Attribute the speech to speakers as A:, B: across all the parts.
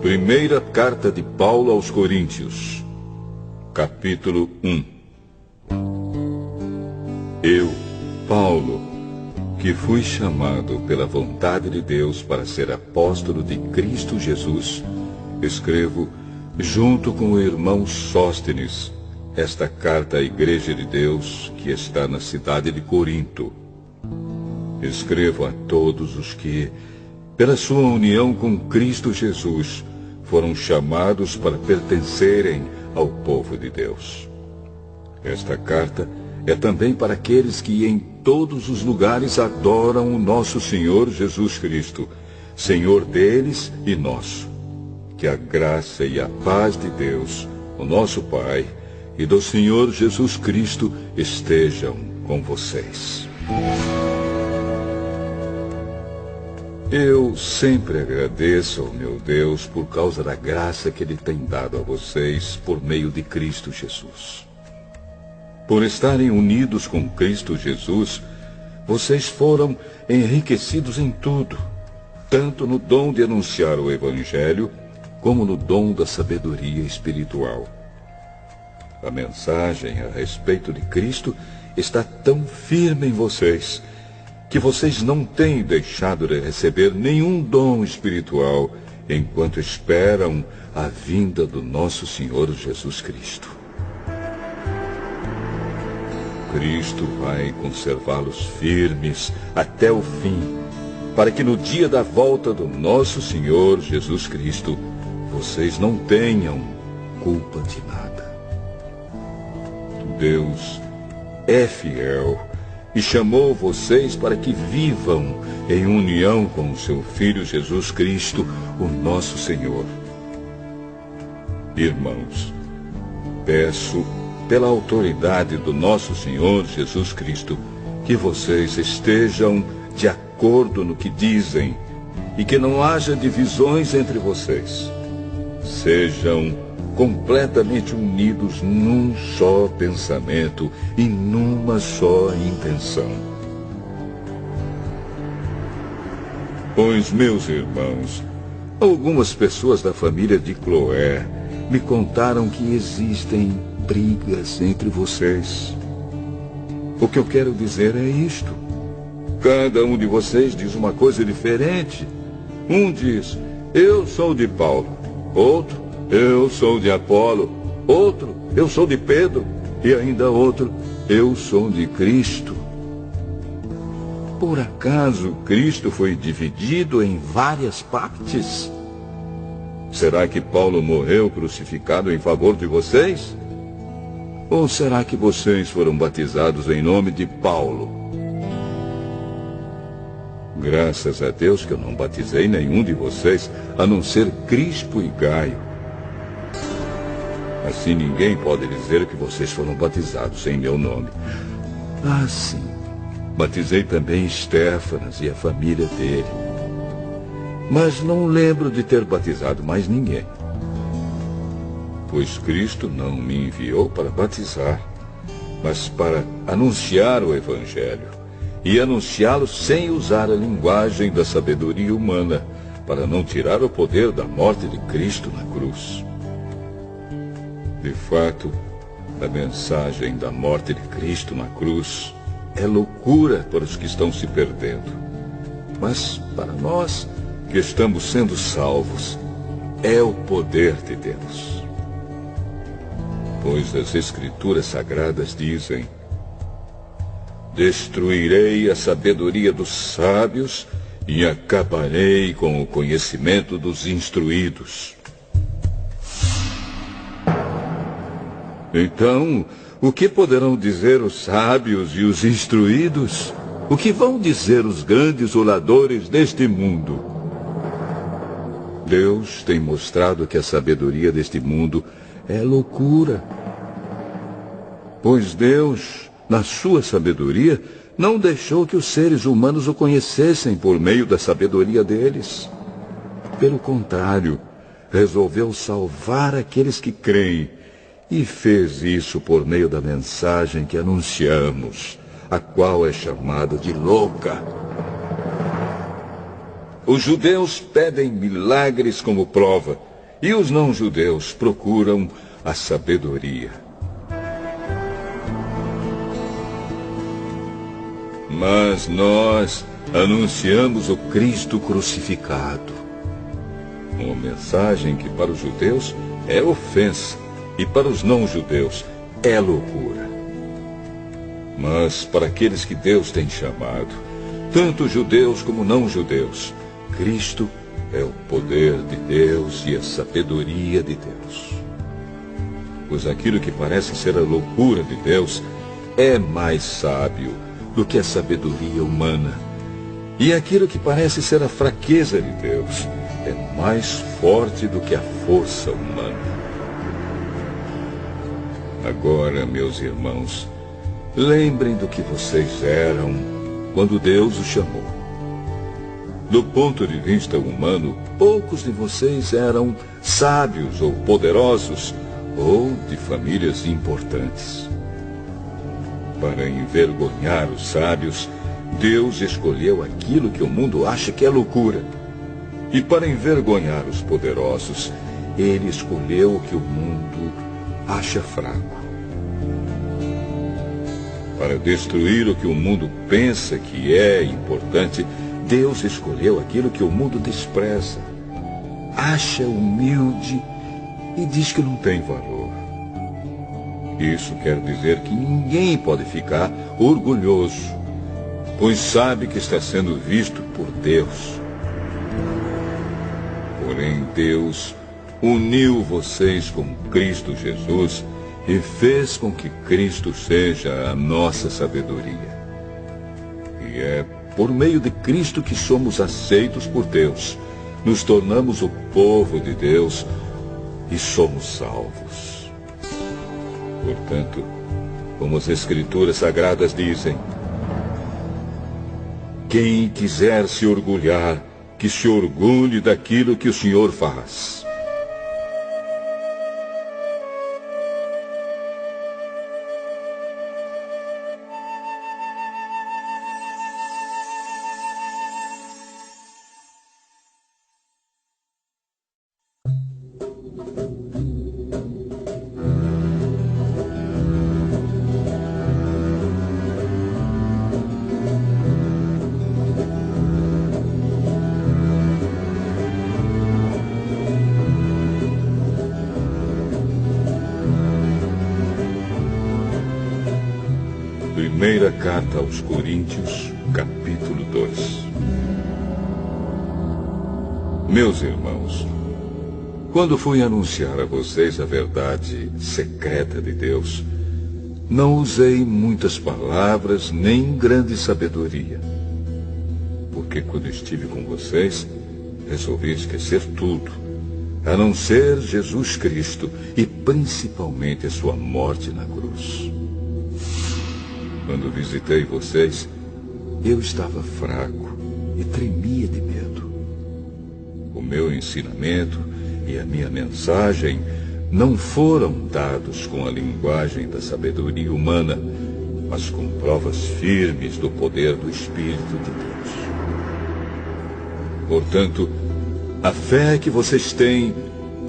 A: Primeira carta de Paulo aos Coríntios, capítulo 1. Eu, Paulo, que fui chamado pela vontade de Deus para ser apóstolo de Cristo Jesus, escrevo, junto com o irmão Sóstenes, esta carta à Igreja de Deus que está na cidade de Corinto. Escrevo a todos os que, pela sua união com Cristo Jesus, foram chamados para pertencerem ao povo de Deus. Esta carta é também para aqueles que em todos os lugares adoram o nosso Senhor Jesus Cristo, Senhor deles e nosso. Que a graça e a paz de Deus, o nosso Pai, e do Senhor Jesus Cristo estejam com vocês. Eu sempre agradeço ao meu Deus por causa da graça que Ele tem dado a vocês por meio de Cristo Jesus. Por estarem unidos com Cristo Jesus, vocês foram enriquecidos em tudo, tanto no dom de anunciar o Evangelho, como no dom da sabedoria espiritual. A mensagem a respeito de Cristo está tão firme em vocês, que vocês não têm deixado de receber nenhum dom espiritual enquanto esperam a vinda do nosso Senhor Jesus Cristo. Cristo vai conservá-los firmes até o fim, para que no dia da volta do nosso Senhor Jesus Cristo, vocês não tenham culpa de nada. Deus é fiel e chamou vocês para que vivam em união com o seu Filho Jesus Cristo, o nosso Senhor. Irmãos, peço, pela autoridade do nosso Senhor Jesus Cristo, que vocês estejam de acordo no que dizem e que não haja divisões entre vocês. Sejam completamente unidos num só pensamento e numa só intenção. Pois, meus irmãos, algumas pessoas da família de Cloé me contaram que existem brigas entre vocês. O que eu quero dizer é isto. Cada um de vocês diz uma coisa diferente. Um diz, eu sou de Paulo. Outro, eu sou de Apolo. Outro, eu sou de Pedro. E ainda outro, eu sou de Cristo. Por acaso Cristo foi dividido em várias partes? Será que Paulo morreu crucificado em favor de vocês? Ou será que vocês foram batizados em nome de Paulo? Graças a Deus que eu não batizei nenhum de vocês, a não ser Crispo e Gaio. Assim ninguém pode dizer que vocês foram batizados em meu nome. Ah, sim. Batizei também Estéfanas e a família dele. Mas não lembro de ter batizado mais ninguém. Pois Cristo não me enviou para batizar, mas para anunciar o Evangelho, e anunciá-lo sem usar a linguagem da sabedoria humana, para não tirar o poder da morte de Cristo na cruz. De fato, a mensagem da morte de Cristo na cruz é loucura para os que estão se perdendo. Mas para nós, que estamos sendo salvos, é o poder de Deus. Pois as Escrituras Sagradas dizem, destruirei a sabedoria dos sábios e acabarei com o conhecimento dos instruídos. Então, o que poderão dizer os sábios e os instruídos? O que vão dizer os grandes oradores deste mundo? Deus tem mostrado que a sabedoria deste mundo é loucura. Pois Deus, na sua sabedoria, não deixou que os seres humanos o conhecessem por meio da sabedoria deles. Pelo contrário, resolveu salvar aqueles que creem, e fez isso por meio da mensagem que anunciamos, a qual é chamada de louca. Os judeus pedem milagres como prova, e os não-judeus procuram a sabedoria. Mas nós anunciamos o Cristo crucificado. Uma mensagem que para os judeus é ofensa e para os não-judeus é loucura. Mas para aqueles que Deus tem chamado, tanto judeus como não-judeus, Cristo é o poder de Deus e a sabedoria de Deus. Pois aquilo que parece ser a loucura de Deus é mais sábio do que a sabedoria humana. E aquilo que parece ser a fraqueza de Deus é mais forte do que a força humana. Agora, meus irmãos, lembrem do que vocês eram quando Deus os chamou. Do ponto de vista humano, poucos de vocês eram sábios ou poderosos, ou de famílias importantes. Para envergonhar os sábios, Deus escolheu aquilo que o mundo acha que é loucura. E para envergonhar os poderosos, Ele escolheu o que o mundo acha fraco. Para destruir o que o mundo pensa que é importante, Deus escolheu aquilo que o mundo despreza, acha humilde e diz que não tem valor. Isso quer dizer que ninguém pode ficar orgulhoso, pois sabe que está sendo visto por Deus. Porém, Deus uniu vocês com Cristo Jesus e fez com que Cristo seja a nossa sabedoria. E é por meio de Cristo que somos aceitos por Deus, nos tornamos o povo de Deus e somos salvos. Portanto, como as Escrituras Sagradas dizem, quem quiser se orgulhar, que se orgulhe daquilo que o Senhor faz. Primeira carta aos Coríntios, capítulo 2. Meus irmãos, quando fui anunciar a vocês a verdade secreta de Deus, não usei muitas palavras nem grande sabedoria. Porque quando estive com vocês, resolvi esquecer tudo, a não ser Jesus Cristo e principalmente a sua morte na cruz. Quando visitei vocês, eu estava fraco e tremia de medo. O meu ensinamento e a minha mensagem não foram dados com a linguagem da sabedoria humana, mas com provas firmes do poder do Espírito de Deus. Portanto, a fé que vocês têm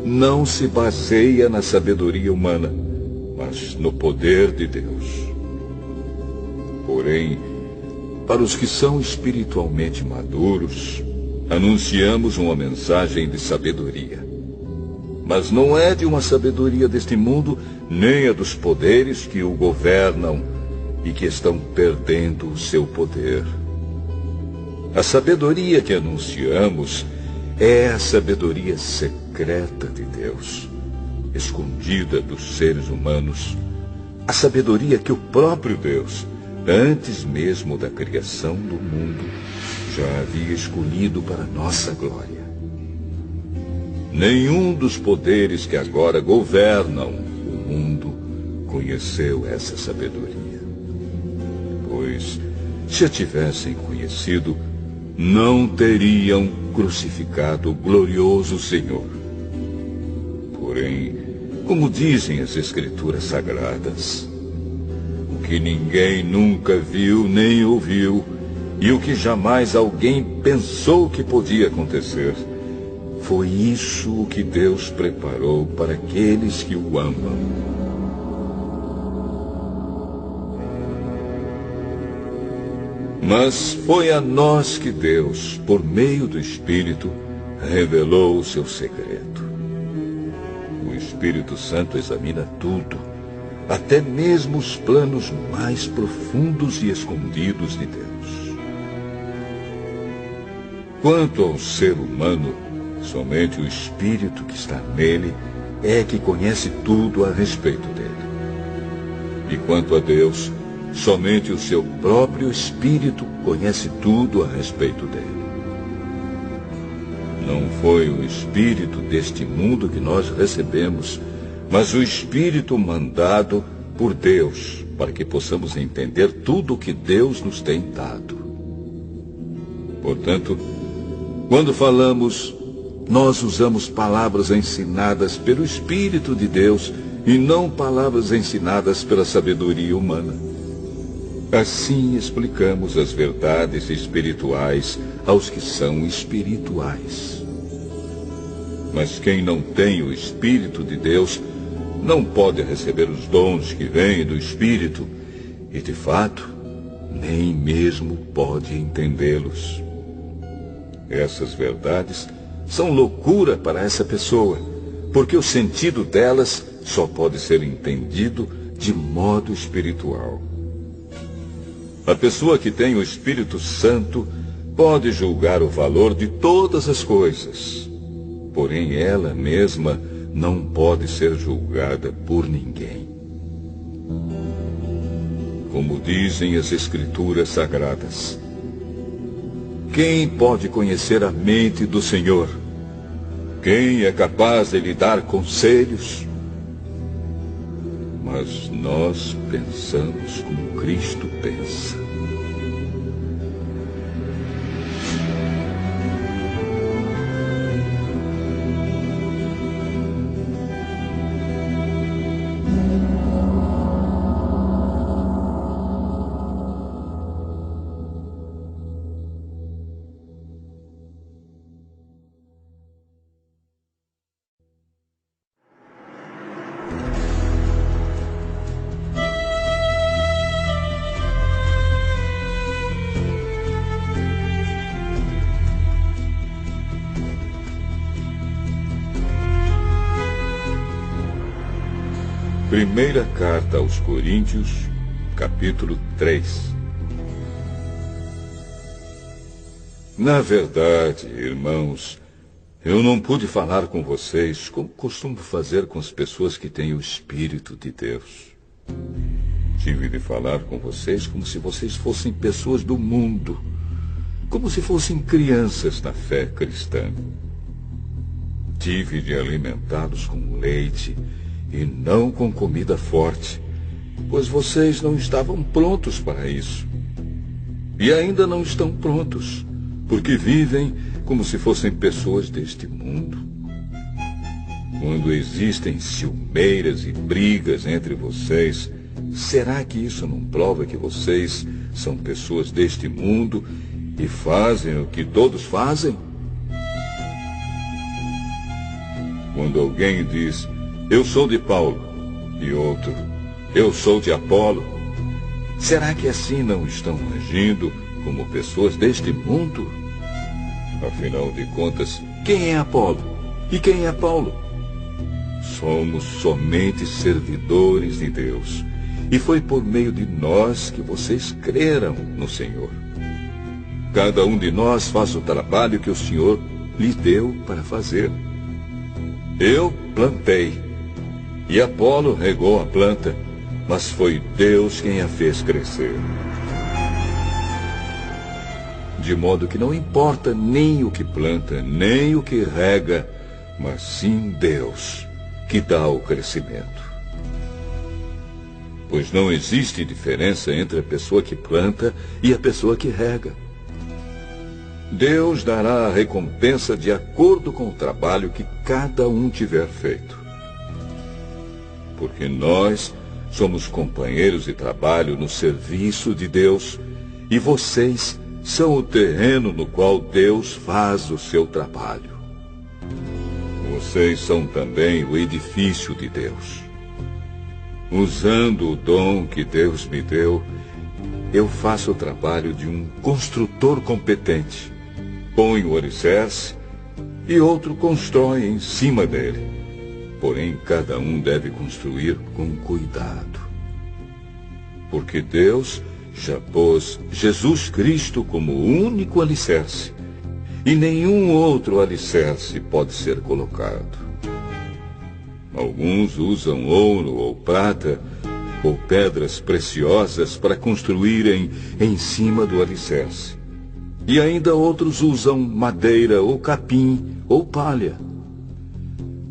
A: não se baseia na sabedoria humana, mas no poder de Deus. Porém, para os que são espiritualmente maduros, anunciamos uma mensagem de sabedoria. Mas não é de uma sabedoria deste mundo, nem a dos poderes que o governam e que estão perdendo o seu poder. A sabedoria que anunciamos é a sabedoria secreta de Deus, escondida dos seres humanos. A sabedoria que o próprio Deus, antes mesmo da criação do mundo, já havia escolhido para nossa glória. Nenhum dos poderes que agora governam o mundo conheceu essa sabedoria. Pois, se a tivessem conhecido, não teriam crucificado o glorioso Senhor. Porém, como dizem as Escrituras Sagradas, que ninguém nunca viu nem ouviu, e o que jamais alguém pensou que podia acontecer. Foi isso o que Deus preparou para aqueles que o amam. Mas foi a nós que Deus, por meio do Espírito, revelou o seu segredo. O Espírito Santo examina tudo, até mesmo os planos mais profundos e escondidos de Deus. Quanto ao ser humano, somente o Espírito que está nele é que conhece tudo a respeito dele. E quanto a Deus, somente o seu próprio Espírito conhece tudo a respeito dele. Não foi o Espírito deste mundo que nós recebemos, mas o Espírito mandado por Deus, para que possamos entender tudo o que Deus nos tem dado. Portanto, quando falamos, nós usamos palavras ensinadas pelo Espírito de Deus e não palavras ensinadas pela sabedoria humana. Assim explicamos as verdades espirituais aos que são espirituais. Mas quem não tem o Espírito de Deus não pode receber os dons que vêm do Espírito e, de fato, nem mesmo pode entendê-los. Essas verdades são loucura para essa pessoa, porque o sentido delas só pode ser entendido de modo espiritual. A pessoa que tem o Espírito Santo pode julgar o valor de todas as coisas, porém ela mesma não pode ser julgada por ninguém. Como dizem as Escrituras Sagradas, quem pode conhecer a mente do Senhor? Quem é capaz de lhe dar conselhos? Mas nós pensamos como Cristo pensa. Primeira carta aos Coríntios, capítulo 3. Na verdade, irmãos, eu não pude falar com vocês como costumo fazer com as pessoas que têm o Espírito de Deus. Tive de falar com vocês como se vocês fossem pessoas do mundo, como se fossem crianças na fé cristã. Tive de alimentá-los com leite e não com comida forte, pois vocês não estavam prontos para isso. E ainda não estão prontos, porque vivem como se fossem pessoas deste mundo. Quando existem ciumeiras e brigas entre vocês, será que isso não prova que vocês são pessoas deste mundo e fazem o que todos fazem? Quando alguém diz, eu sou de Paulo, e outro, eu sou de Apolo, será que assim não estão agindo como pessoas deste mundo? Afinal de contas, quem é Apolo? E quem é Paulo? Somos somente servidores de Deus, e foi por meio de nós que vocês creram no Senhor. Cada um de nós faz o trabalho que o Senhor lhe deu para fazer. Eu plantei, e Apolo regou a planta, mas foi Deus quem a fez crescer. De modo que não importa nem o que planta, nem o que rega, mas sim Deus, que dá o crescimento. Pois não existe diferença entre a pessoa que planta e a pessoa que rega. Deus dará a recompensa de acordo com o trabalho que cada um tiver feito. Porque nós somos companheiros de trabalho no serviço de Deus, e vocês são o terreno no qual Deus faz o seu trabalho. Vocês são também o edifício de Deus. Usando o dom que Deus me deu, eu faço o trabalho de um construtor competente. Ponho o alicerce e outro constrói em cima dele. Porém, cada um deve construir com cuidado. Porque Deus já pôs Jesus Cristo como o único alicerce, e nenhum outro alicerce pode ser colocado. Alguns usam ouro ou prata ou pedras preciosas para construírem em cima do alicerce. E ainda outros usam madeira ou capim ou palha.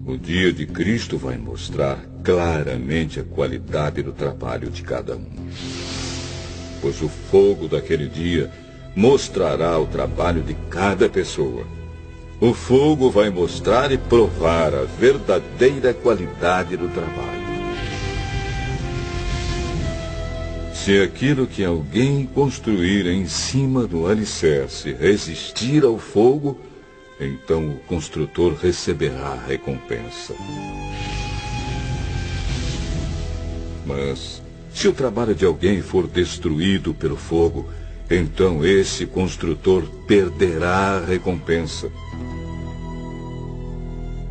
A: O dia de Cristo vai mostrar claramente a qualidade do trabalho de cada um. Pois o fogo daquele dia mostrará o trabalho de cada pessoa. O fogo vai mostrar e provar a verdadeira qualidade do trabalho. Se aquilo que alguém construir em cima do alicerce resistir ao fogo, então o construtor receberá a recompensa. Mas se o trabalho de alguém for destruído pelo fogo, então esse construtor perderá a recompensa.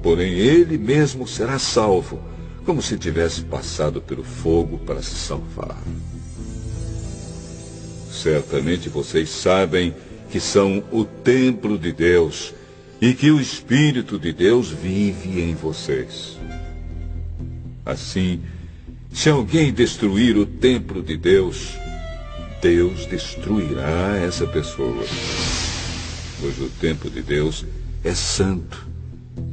A: Porém, ele mesmo será salvo, como se tivesse passado pelo fogo para se salvar. Certamente vocês sabem que são o templo de Deus e que o Espírito de Deus vive em vocês. Assim, se alguém destruir o templo de Deus, Deus destruirá essa pessoa. Pois o templo de Deus é santo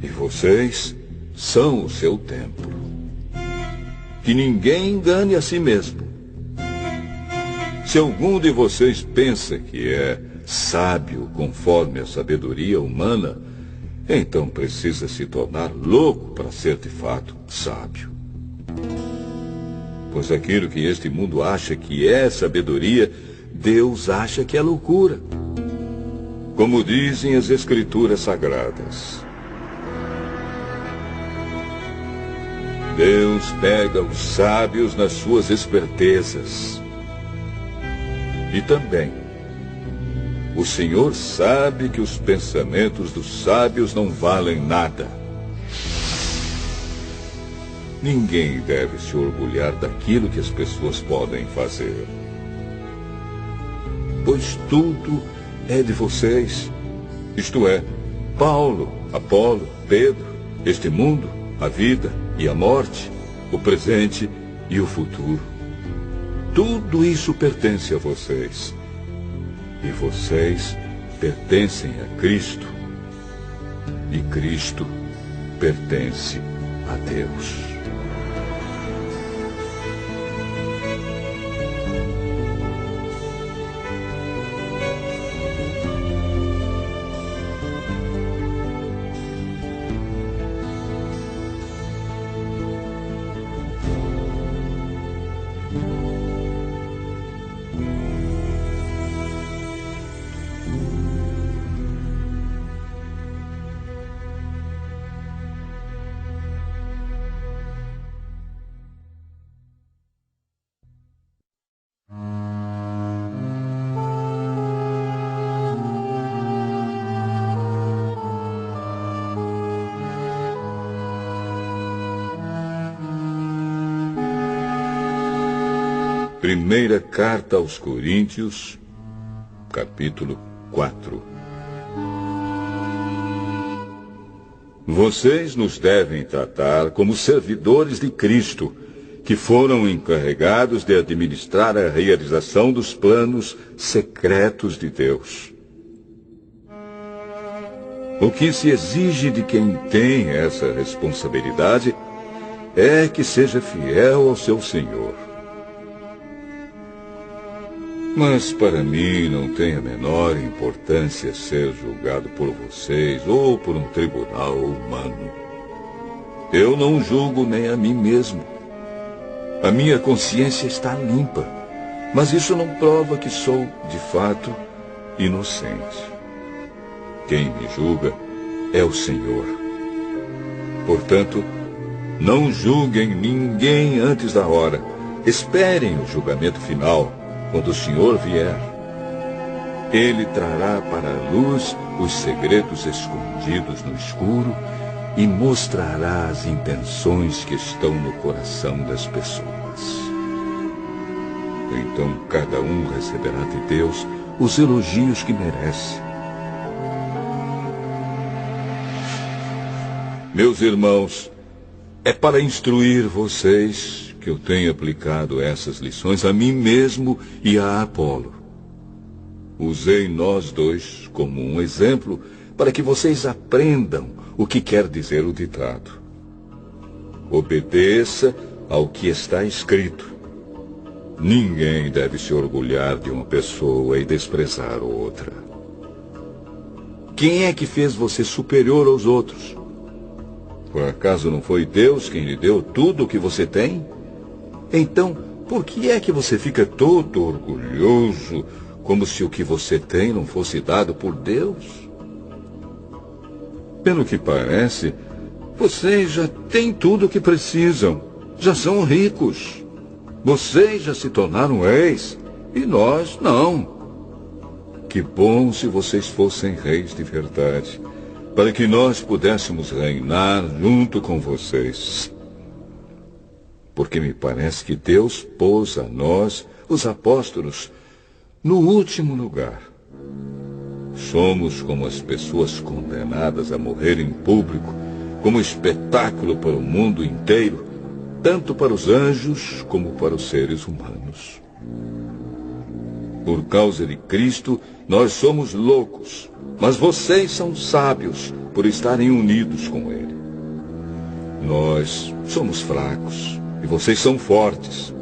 A: e vocês são o seu templo. Que ninguém engane a si mesmo. Se algum de vocês pensa que é sábio conforme a sabedoria humana, então precisa se tornar louco para ser de fato sábio. Pois aquilo que este mundo acha que é sabedoria, Deus acha que é loucura. Como dizem as Escrituras Sagradas. Deus pega os sábios nas suas espertezas. E também, o Senhor sabe que os pensamentos dos sábios não valem nada. Ninguém deve se orgulhar daquilo que as pessoas podem fazer. Pois tudo é de vocês. Isto é, Paulo, Apolo, Pedro, este mundo, a vida e a morte, o presente e o futuro. Tudo isso pertence a vocês. E vocês pertencem a Cristo. E Cristo pertence a Deus. Primeira Carta aos Coríntios, capítulo 4. Vocês nos devem tratar como servidores de Cristo, que foram encarregados de administrar a realização dos planos secretos de Deus. O que se exige de quem tem essa responsabilidade é que seja fiel ao seu Senhor. Mas para mim não tem a menor importância ser julgado por vocês ou por um tribunal humano. Eu não julgo nem a mim mesmo. A minha consciência está limpa, mas isso não prova que sou, de fato, inocente. Quem me julga é o Senhor. Portanto, não julguem ninguém antes da hora. Esperem o julgamento final, quando o Senhor vier. Ele trará para a luz os segredos escondidos no escuro e mostrará as intenções que estão no coração das pessoas. Então cada um receberá de Deus os elogios que merece. Meus irmãos, é para instruir vocês que eu tenho aplicado essas lições a mim mesmo e a Apolo. Usei nós dois como um exemplo para que vocês aprendam o que quer dizer o ditado. Obedeça ao que está escrito. Ninguém deve se orgulhar de uma pessoa e desprezar outra. Quem é que fez você superior aos outros? Por acaso não foi Deus quem lhe deu tudo o que você tem? Então, por que é que você fica todo orgulhoso, como se o que você tem não fosse dado por Deus? Pelo que parece, vocês já têm tudo o que precisam. Já são ricos. Vocês já se tornaram reis e nós não. Que bom se vocês fossem reis de verdade, para que nós pudéssemos reinar junto com vocês. Porque me parece que Deus pôs a nós, os apóstolos, no último lugar. Somos como as pessoas condenadas a morrer em público, como espetáculo para o mundo inteiro, tanto para os anjos como para os seres humanos. Por causa de Cristo, nós somos loucos, mas vocês são sábios por estarem unidos com Ele. Nós somos fracos e vocês são fortes.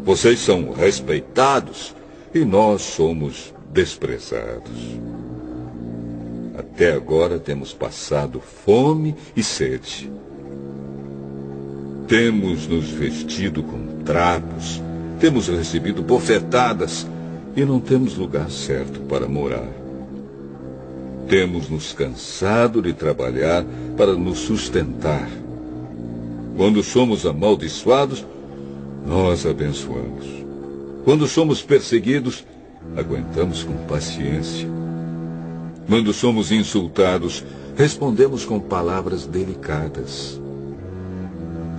A: Vocês são respeitados e nós somos desprezados. Até agora temos passado fome e sede. Temos nos vestido com trapos, temos recebido bofetadas e não temos lugar certo para morar. Temos nos cansado de trabalhar para nos sustentar. Quando somos amaldiçoados, nós abençoamos. Quando somos perseguidos, aguentamos com paciência. Quando somos insultados, respondemos com palavras delicadas.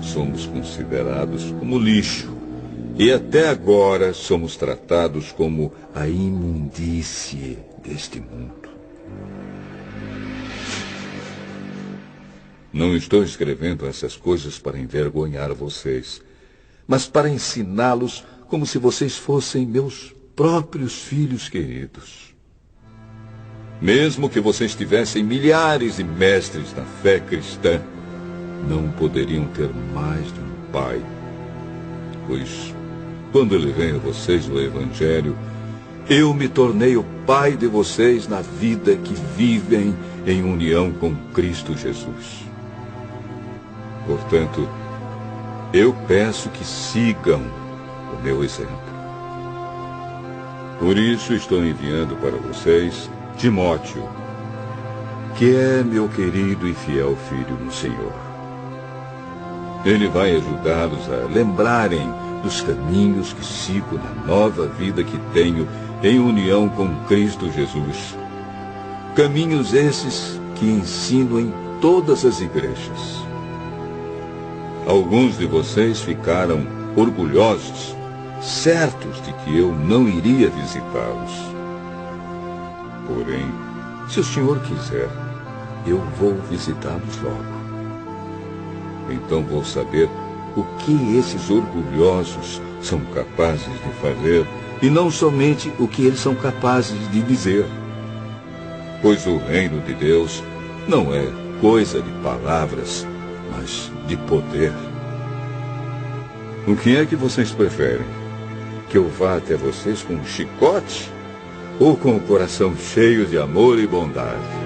A: Somos considerados como lixo e até agora somos tratados como a imundície deste mundo. Não estou escrevendo essas coisas para envergonhar vocês, mas para ensiná-los como se vocês fossem meus próprios filhos queridos. Mesmo que vocês tivessem milhares de mestres na fé cristã, não poderiam ter mais de um pai. Pois, quando levei a vocês o Evangelho, eu me tornei o pai de vocês na vida que vivem em união com Cristo Jesus. Portanto, eu peço que sigam o meu exemplo. Por isso estou enviando para vocês Timóteo, que é meu querido e fiel filho no Senhor. Ele vai ajudá-los a lembrarem dos caminhos que sigo na nova vida que tenho em união com Cristo Jesus. Caminhos esses que ensino em todas as igrejas. Alguns de vocês ficaram orgulhosos, certos de que eu não iria visitá-los. Porém, se o Senhor quiser, eu vou visitá-los logo. Então vou saber o que esses orgulhosos são capazes de fazer e não somente o que eles são capazes de dizer. Pois o reino de Deus não é coisa de palavras, mas de poder. O que é que vocês preferem? Que eu vá até vocês com um chicote ou com o coração cheio de amor e bondade?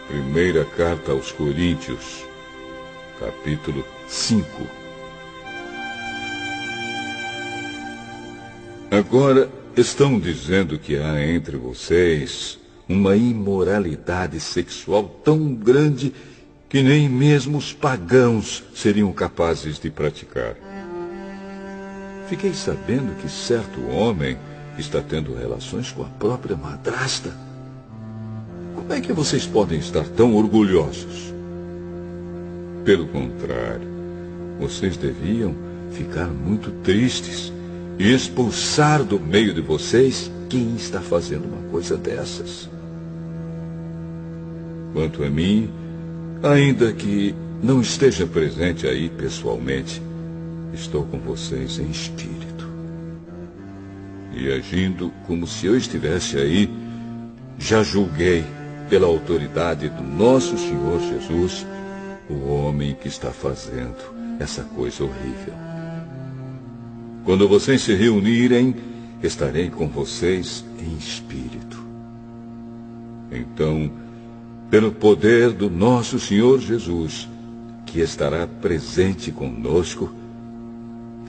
A: Primeira carta aos Coríntios, capítulo 5. Agora estão dizendo que há entre vocês uma imoralidade sexual tão grande que nem mesmo os pagãos seriam capazes de praticar. Fiquei sabendo que certo homem está tendo relações com a própria madrasta. Como é que vocês podem estar tão orgulhosos? Pelo contrário, vocês deviam ficar muito tristes e expulsar do meio de vocês quem está fazendo uma coisa dessas. Quanto a mim, ainda que não esteja presente aí pessoalmente, estou com vocês em espírito. E agindo como se eu estivesse aí, já julguei, pela autoridade do nosso Senhor Jesus, o homem que está fazendo essa coisa horrível. Quando vocês se reunirem, estarei com vocês em espírito. Então, pelo poder do nosso Senhor Jesus, que estará presente conosco,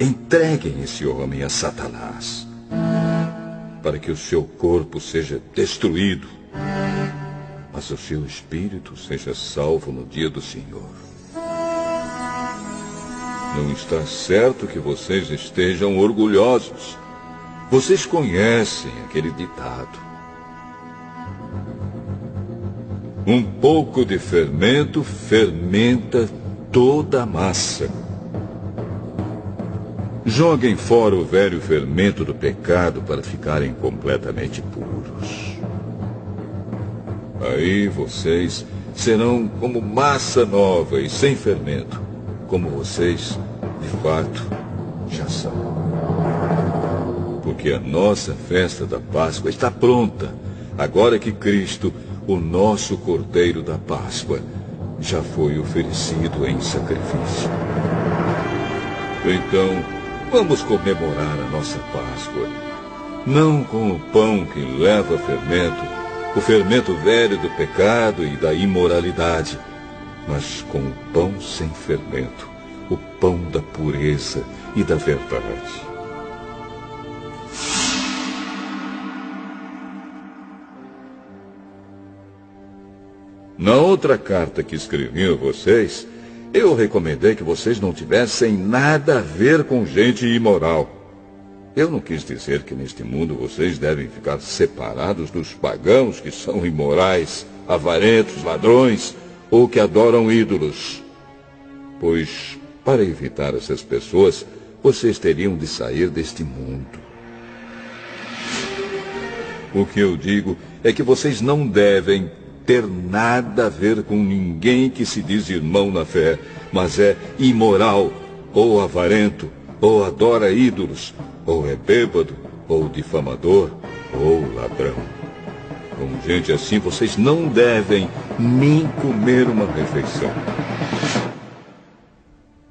A: entreguem esse homem a Satanás, para que o seu corpo seja destruído, mas o seu espírito seja salvo no dia do Senhor. Não está certo que vocês estejam orgulhosos. Vocês conhecem aquele ditado: um pouco de fermento fermenta toda a massa. Joguem fora o velho fermento do pecado para ficarem completamente puros. Aí vocês serão como massa nova e sem fermento, como vocês, de fato, já são. Porque a nossa festa da Páscoa está pronta, agora que Cristo, o nosso Cordeiro da Páscoa, já foi oferecido em sacrifício. Então, vamos comemorar a nossa Páscoa, não com o pão que leva fermento, o fermento velho do pecado e da imoralidade, mas com o pão sem fermento, o pão da pureza e da verdade. Na outra carta que escrevi a vocês, eu recomendei que vocês não tivessem nada a ver com gente imoral. Eu não quis dizer que neste mundo vocês devem ficar separados dos pagãos que são imorais, avarentos, ladrões ou que adoram ídolos. Pois, para evitar essas pessoas, vocês teriam de sair deste mundo. O que eu digo é que vocês não devem ter nada a ver com ninguém que se diz irmão na fé, mas é imoral, ou avarento, ou adora ídolos, ou é bêbado, ou difamador, ou ladrão. Com gente assim, vocês não devem nem comer uma refeição.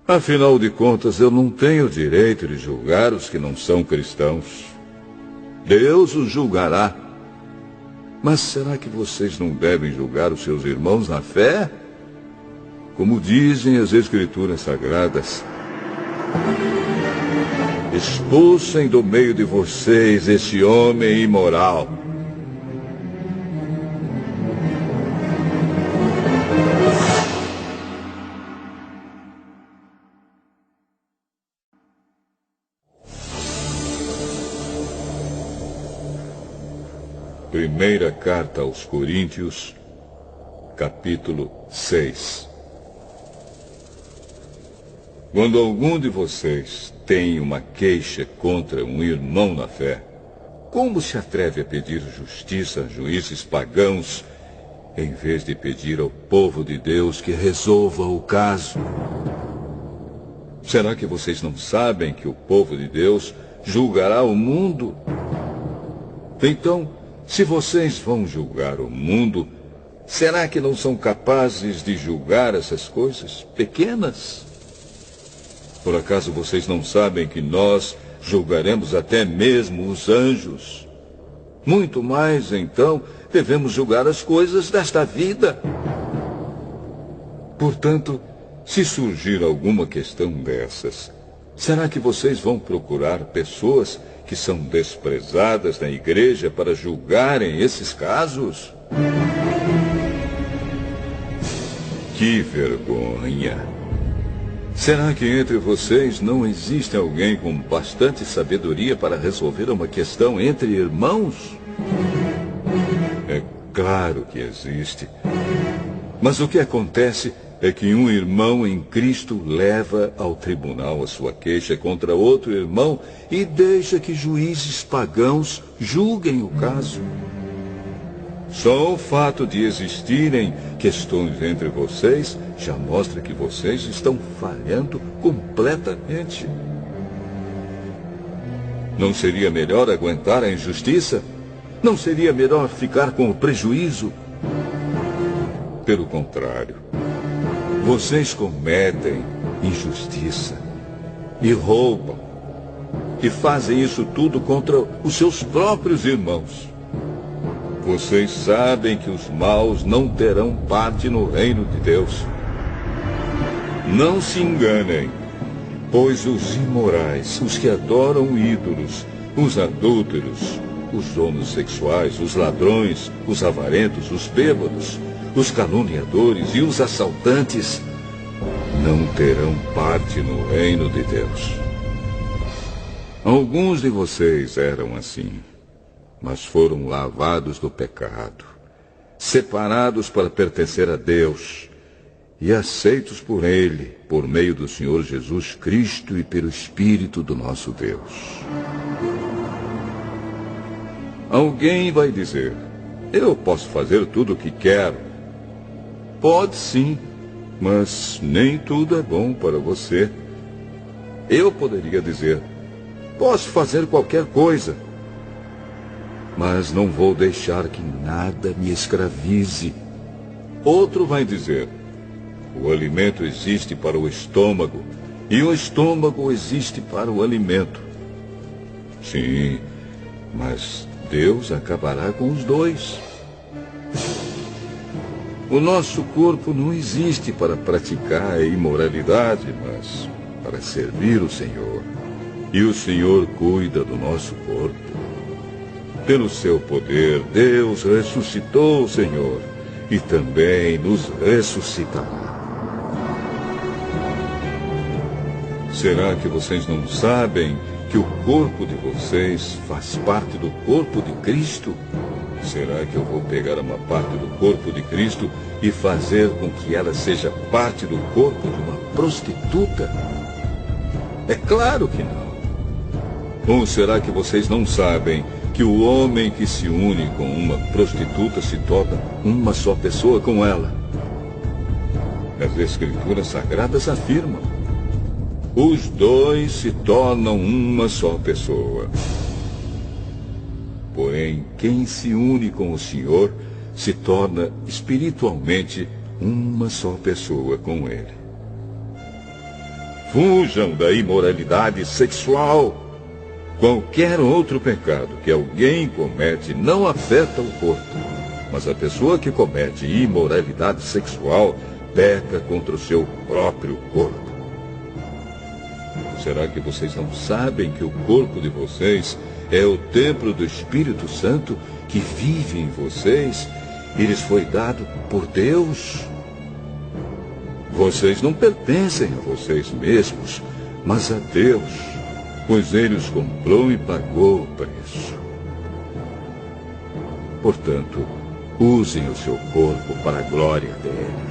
A: Afinal de contas, eu não tenho direito de julgar os que não são cristãos. Deus os julgará. Mas será que vocês não devem julgar os seus irmãos na fé? Como dizem as Escrituras Sagradas: expulsem do meio de vocês esse homem imoral. Primeira carta aos Coríntios, capítulo 6. Quando algum de vocês tem uma queixa contra um irmão na fé, como se atreve a pedir justiça a juízes pagãos, em vez de pedir ao povo de Deus que resolva o caso? Será que vocês não sabem que o povo de Deus julgará o mundo? Então, se vocês vão julgar o mundo, será que não são capazes de julgar essas coisas pequenas? Por acaso vocês não sabem que nós julgaremos até mesmo os anjos? Muito mais, então, devemos julgar as coisas desta vida. Portanto, se surgir alguma questão dessas, será que vocês vão procurar pessoas que são desprezadas na igreja para julgarem esses casos? Que vergonha! Será que entre vocês não existe alguém com bastante sabedoria para resolver uma questão entre irmãos? É claro que existe. Mas o que acontece é que um irmão em Cristo leva ao tribunal a sua queixa contra outro irmão e deixa que juízes pagãos julguem o caso. Só o fato de existirem questões entre vocês já mostra que vocês estão falhando completamente. Não seria melhor aguentar a injustiça? Não seria melhor ficar com o prejuízo? Pelo contrário, vocês cometem injustiça e roubam e fazem isso tudo contra os seus próprios irmãos. Vocês sabem que os maus não terão parte no reino de Deus. Não se enganem, pois os imorais, os que adoram ídolos, os adúlteros, os homossexuais, os ladrões, os avarentos, os bêbados, os caluniadores e os assaltantes não terão parte no reino de Deus. Alguns de vocês eram assim, mas foram lavados do pecado, separados para pertencer a Deus e aceitos por Ele, por meio do Senhor Jesus Cristo e pelo Espírito do nosso Deus. Alguém vai dizer: eu posso fazer tudo o que quero. Pode sim, mas nem tudo é bom para você. Eu poderia dizer: posso fazer qualquer coisa, mas não vou deixar que nada me escravize. Outro vai dizer: o alimento existe para o estômago e o estômago existe para o alimento. Sim, mas Deus acabará com os dois. O nosso corpo não existe para praticar a imoralidade, mas para servir o Senhor. E o Senhor cuida do nosso corpo. Pelo seu poder, Deus ressuscitou o Senhor e também nos ressuscitará. Será que vocês não sabem que o corpo de vocês faz parte do corpo de Cristo? Será que eu vou pegar uma parte do corpo de Cristo e fazer com que ela seja parte do corpo de uma prostituta? É claro que não. Ou será que vocês não sabem que o homem que se une com uma prostituta se torna uma só pessoa com ela? As Escrituras Sagradas afirmam: os dois se tornam uma só pessoa. Porém, quem se une com o Senhor se torna espiritualmente uma só pessoa com Ele. Fujam da imoralidade sexual. Qualquer outro pecado que alguém comete não afeta o corpo, mas a pessoa que comete imoralidade sexual peca contra o seu próprio corpo. Será que vocês não sabem que o corpo de vocês é o templo do Espírito Santo que vive em vocês e lhes foi dado por Deus? Vocês não pertencem a vocês mesmos, mas a Deus, pois Ele os comprou e pagou o preço. Portanto, usem o seu corpo para a glória dele.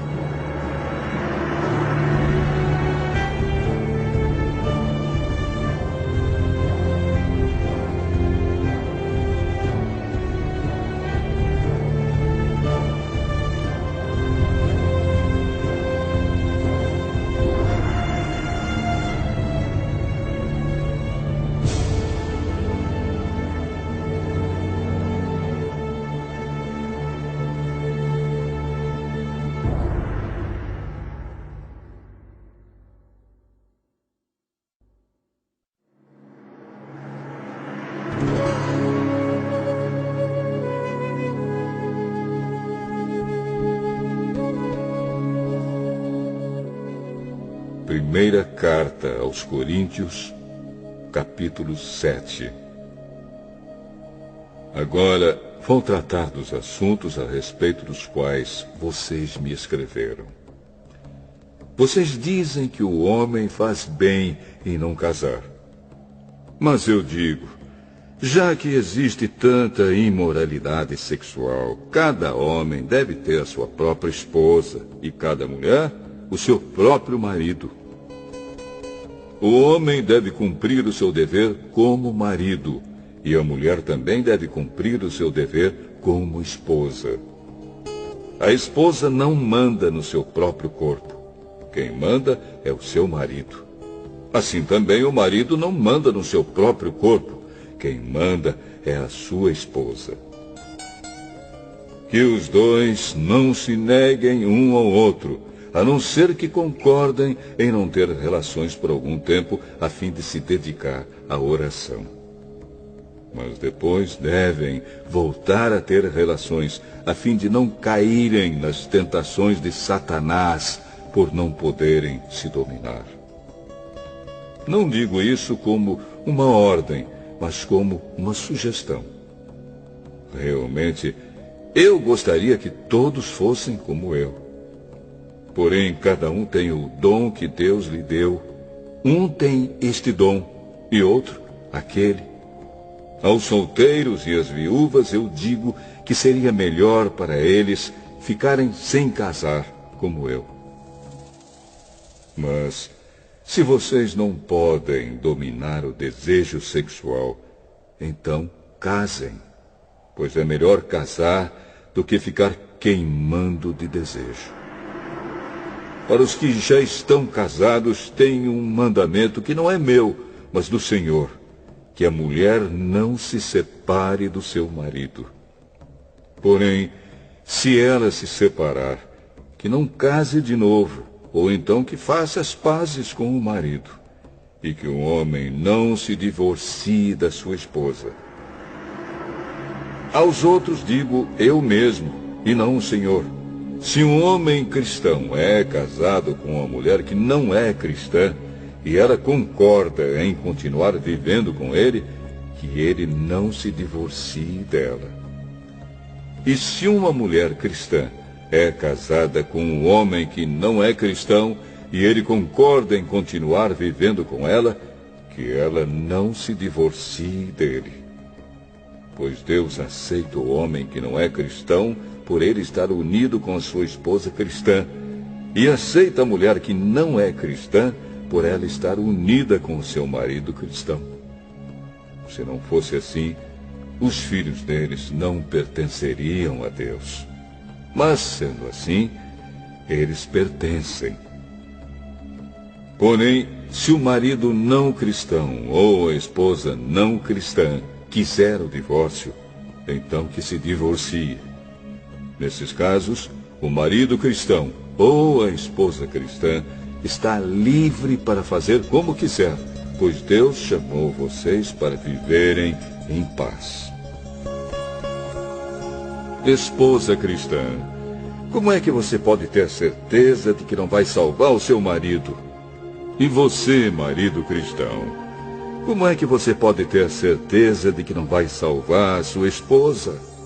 A: Primeira carta aos Coríntios, capítulo 7. Agora vou tratar dos assuntos a respeito dos quais vocês me escreveram. Vocês dizem que o homem faz bem em não casar. Mas eu digo, já que existe tanta imoralidade sexual, cada homem deve ter a sua própria esposa e cada mulher o seu próprio marido. O homem deve cumprir o seu dever como marido, e a mulher também deve cumprir o seu dever como esposa. A esposa não manda no seu próprio corpo. Quem manda é o seu marido. Assim também o marido não manda no seu próprio corpo. Quem manda é a sua esposa. Que os dois não se neguem um ao outro, a não ser que concordem em não ter relações por algum tempo, a fim de se dedicar à oração. Mas depois devem voltar a ter relações, a fim de não caírem nas tentações de Satanás, por não poderem se dominar. Não digo isso como uma ordem, mas como uma sugestão. Realmente, eu gostaria que todos fossem como eu. Porém, cada um tem o dom que Deus lhe deu. Um tem este dom e outro aquele. Aos solteiros e às viúvas eu digo que seria melhor para eles ficarem sem casar, como eu. Mas, se vocês não podem dominar o desejo sexual, então casem, pois é melhor casar do que ficar queimando de desejo. Para os que já estão casados, tenho um mandamento que não é meu, mas do Senhor, que a mulher não se separe do seu marido. Porém, se ela se separar, que não case de novo, ou então que faça as pazes com o marido, e que o homem não se divorcie da sua esposa. Aos outros digo eu mesmo, e não o Senhor. Se um homem cristão é casado com uma mulher que não é cristã, e ela concorda em continuar vivendo com ele, que ele não se divorcie dela. E se uma mulher cristã é casada com um homem que não é cristão, e ele concorda em continuar vivendo com ela, que ela não se divorcie dele. Pois Deus aceita o homem que não é cristão, por ele estar unido com a sua esposa cristã, e aceita a mulher que não é cristã, por ela estar unida com o seu marido cristão. Se não fosse assim, os filhos deles não pertenceriam a Deus. Mas, sendo assim, eles pertencem. Porém, se o marido não cristão ou a esposa não cristã quiser o divórcio, então que se divorcie. Nesses casos, o marido cristão ou a esposa cristã está livre para fazer como quiser, pois Deus chamou vocês para viverem em paz. Esposa cristã, como é que você pode ter certeza de que não vai salvar o seu marido? E você, marido cristão, como é que você pode ter certeza de que não vai salvar a sua esposa?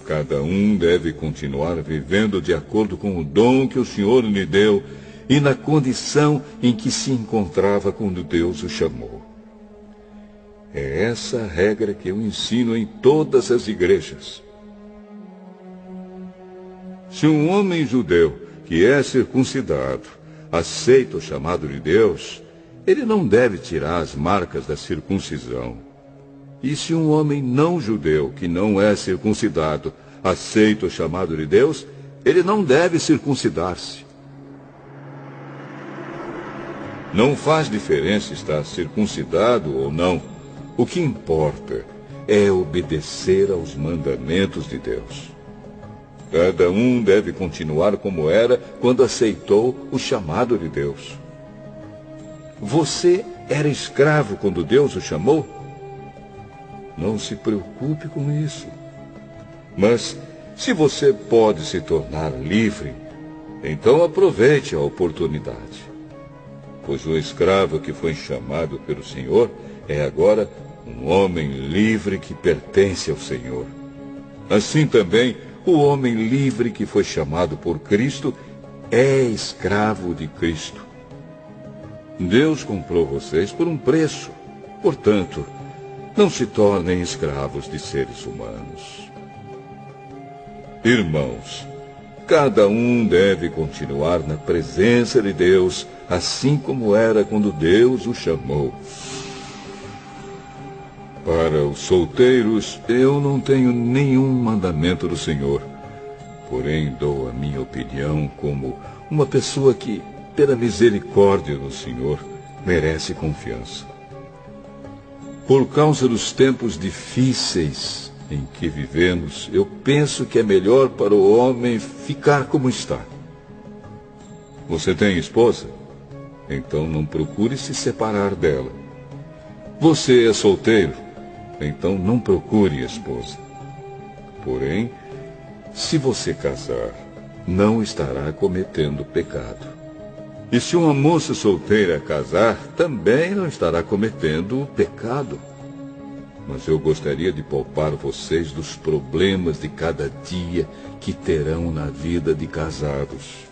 A: Cada um deve continuar vivendo de acordo com o dom que o Senhor lhe deu e na condição em que se encontrava quando Deus o chamou. É essa a regra que eu ensino em todas as igrejas. Se um homem judeu que é circuncidado aceita o chamado de Deus, ele não deve tirar as marcas da circuncisão. E se um homem não judeu que não é circuncidado aceita o chamado de Deus, ele não deve circuncidar-se. Não faz diferença estar circuncidado ou não. O que importa é obedecer aos mandamentos de Deus. Cada um deve continuar como era quando aceitou o chamado de Deus. Você era escravo quando Deus o chamou? Não se preocupe com isso. Mas, se você pode se tornar livre, então aproveite a oportunidade. pois o escravo que foi chamado pelo Senhor é agora um homem livre que pertence ao Senhor. Assim também, o homem livre que foi chamado por Cristo é escravo de Cristo. Deus comprou vocês por um preço. Portanto, não se tornem escravos de seres humanos. Irmãos, cada um deve continuar na presença de Deus, assim como era quando Deus o chamou. Para os solteiros, eu não tenho nenhum mandamento do Senhor. Porém, dou a minha opinião como uma pessoa que, pela misericórdia do Senhor, merece confiança. Por causa dos tempos difíceis em que vivemos, eu penso que é melhor para o homem ficar como está. Você tem esposa? Então não procure se separar dela. Você é solteiro? Então não procure esposa. Porém, se você casar, não estará cometendo pecado. E se uma moça solteira casar, também não estará cometendo pecado. Mas eu gostaria de poupar vocês dos problemas de cada dia que terão na vida de casados.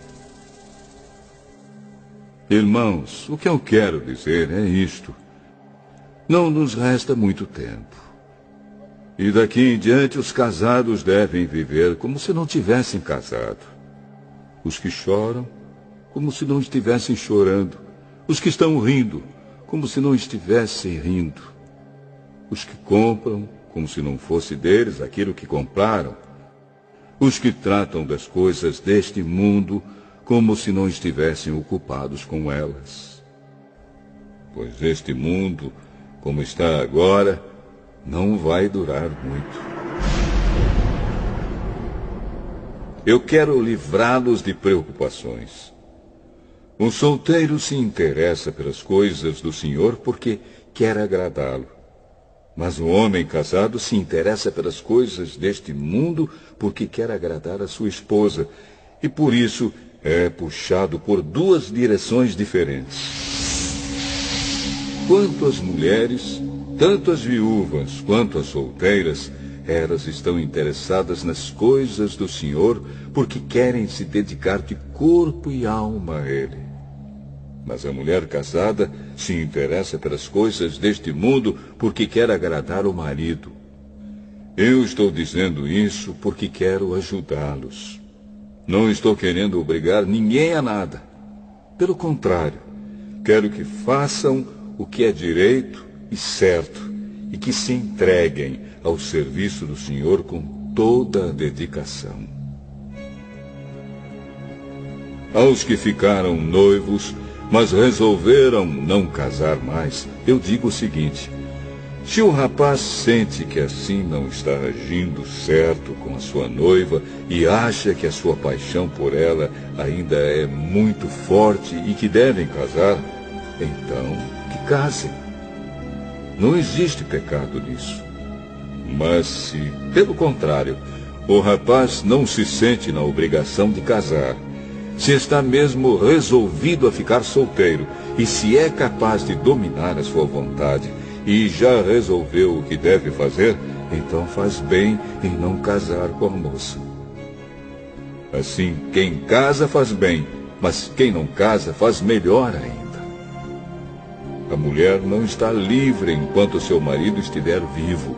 A: Irmãos, o que eu quero dizer é isto. Não nos resta muito tempo. E daqui em diante os casados devem viver como se não tivessem casado. Os que choram, como se não estivessem chorando. Os que estão rindo, como se não estivessem rindo. Os que compram, como se não fosse deles aquilo que compraram. Os que tratam das coisas deste mundo, como se não estivessem ocupados com elas. Pois este mundo, como está agora, não vai durar muito. Eu quero livrá-los de preocupações. Um solteiro se interessa pelas coisas do Senhor porque quer agradá-lo. Mas um homem casado se interessa pelas coisas deste mundo porque quer agradar a sua esposa. E por isso é puxado por duas direções diferentes. Quanto às mulheres, tanto as viúvas quanto as solteiras, elas estão interessadas nas coisas do Senhor porque querem se dedicar de corpo e alma a Ele. Mas a mulher casada se interessa pelas coisas deste mundo porque quer agradar o marido. Eu estou dizendo isso porque quero ajudá-los. Não estou querendo obrigar ninguém a nada. Pelo contrário, quero que façam o que é direito e certo, e que se entreguem ao serviço do Senhor com toda a dedicação. Aos que ficaram noivos, mas resolveram não casar mais, eu digo o seguinte: se o rapaz sente que assim não está agindo certo com a sua noiva e acha que a sua paixão por ela ainda é muito forte e que devem casar, então que casem. Não existe pecado nisso. Mas se, pelo contrário, o rapaz não se sente na obrigação de casar, se está mesmo resolvido a ficar solteiro e se é capaz de dominar a sua vontade e já resolveu o que deve fazer, então faz bem em não casar com a moça. Assim, quem casa faz bem, mas quem não casa faz melhor ainda. A mulher não está livre enquanto seu marido estiver vivo.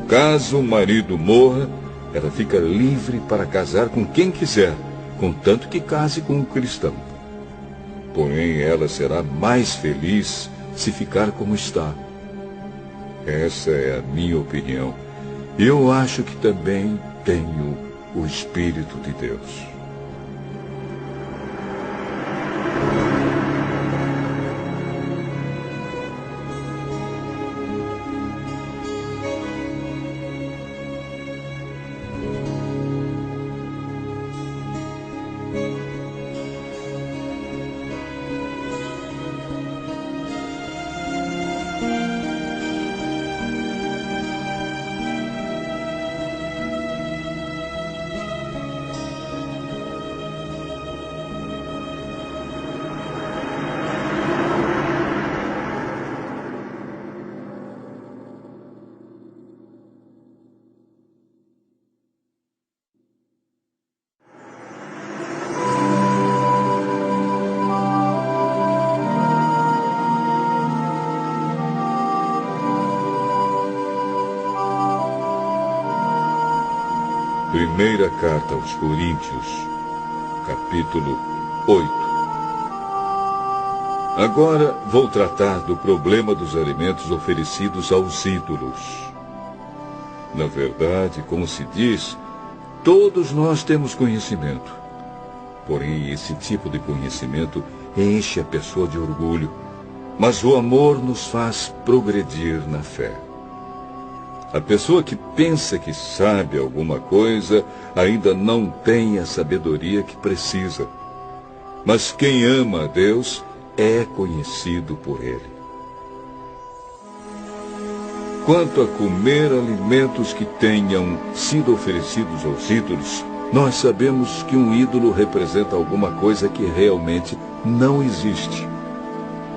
A: Caso o marido morra, ela fica livre para casar com quem quiser, contanto que case com um cristão. Porém, ela será mais feliz se ficar como está. Essa é a minha opinião. Eu acho que também tenho o Espírito de Deus. Primeira carta aos Coríntios, capítulo 8. Agora vou tratar do problema dos alimentos oferecidos aos ídolos. Na verdade, como se diz, todos nós temos conhecimento. Porém, esse tipo de conhecimento enche a pessoa de orgulho, mas o amor nos faz progredir na fé. A pessoa que pensa que sabe alguma coisa ainda não tem a sabedoria que precisa. Mas quem ama a Deus é conhecido por Ele. Quanto a comer alimentos que tenham sido oferecidos aos ídolos, nós sabemos que um ídolo representa alguma coisa que realmente não existe.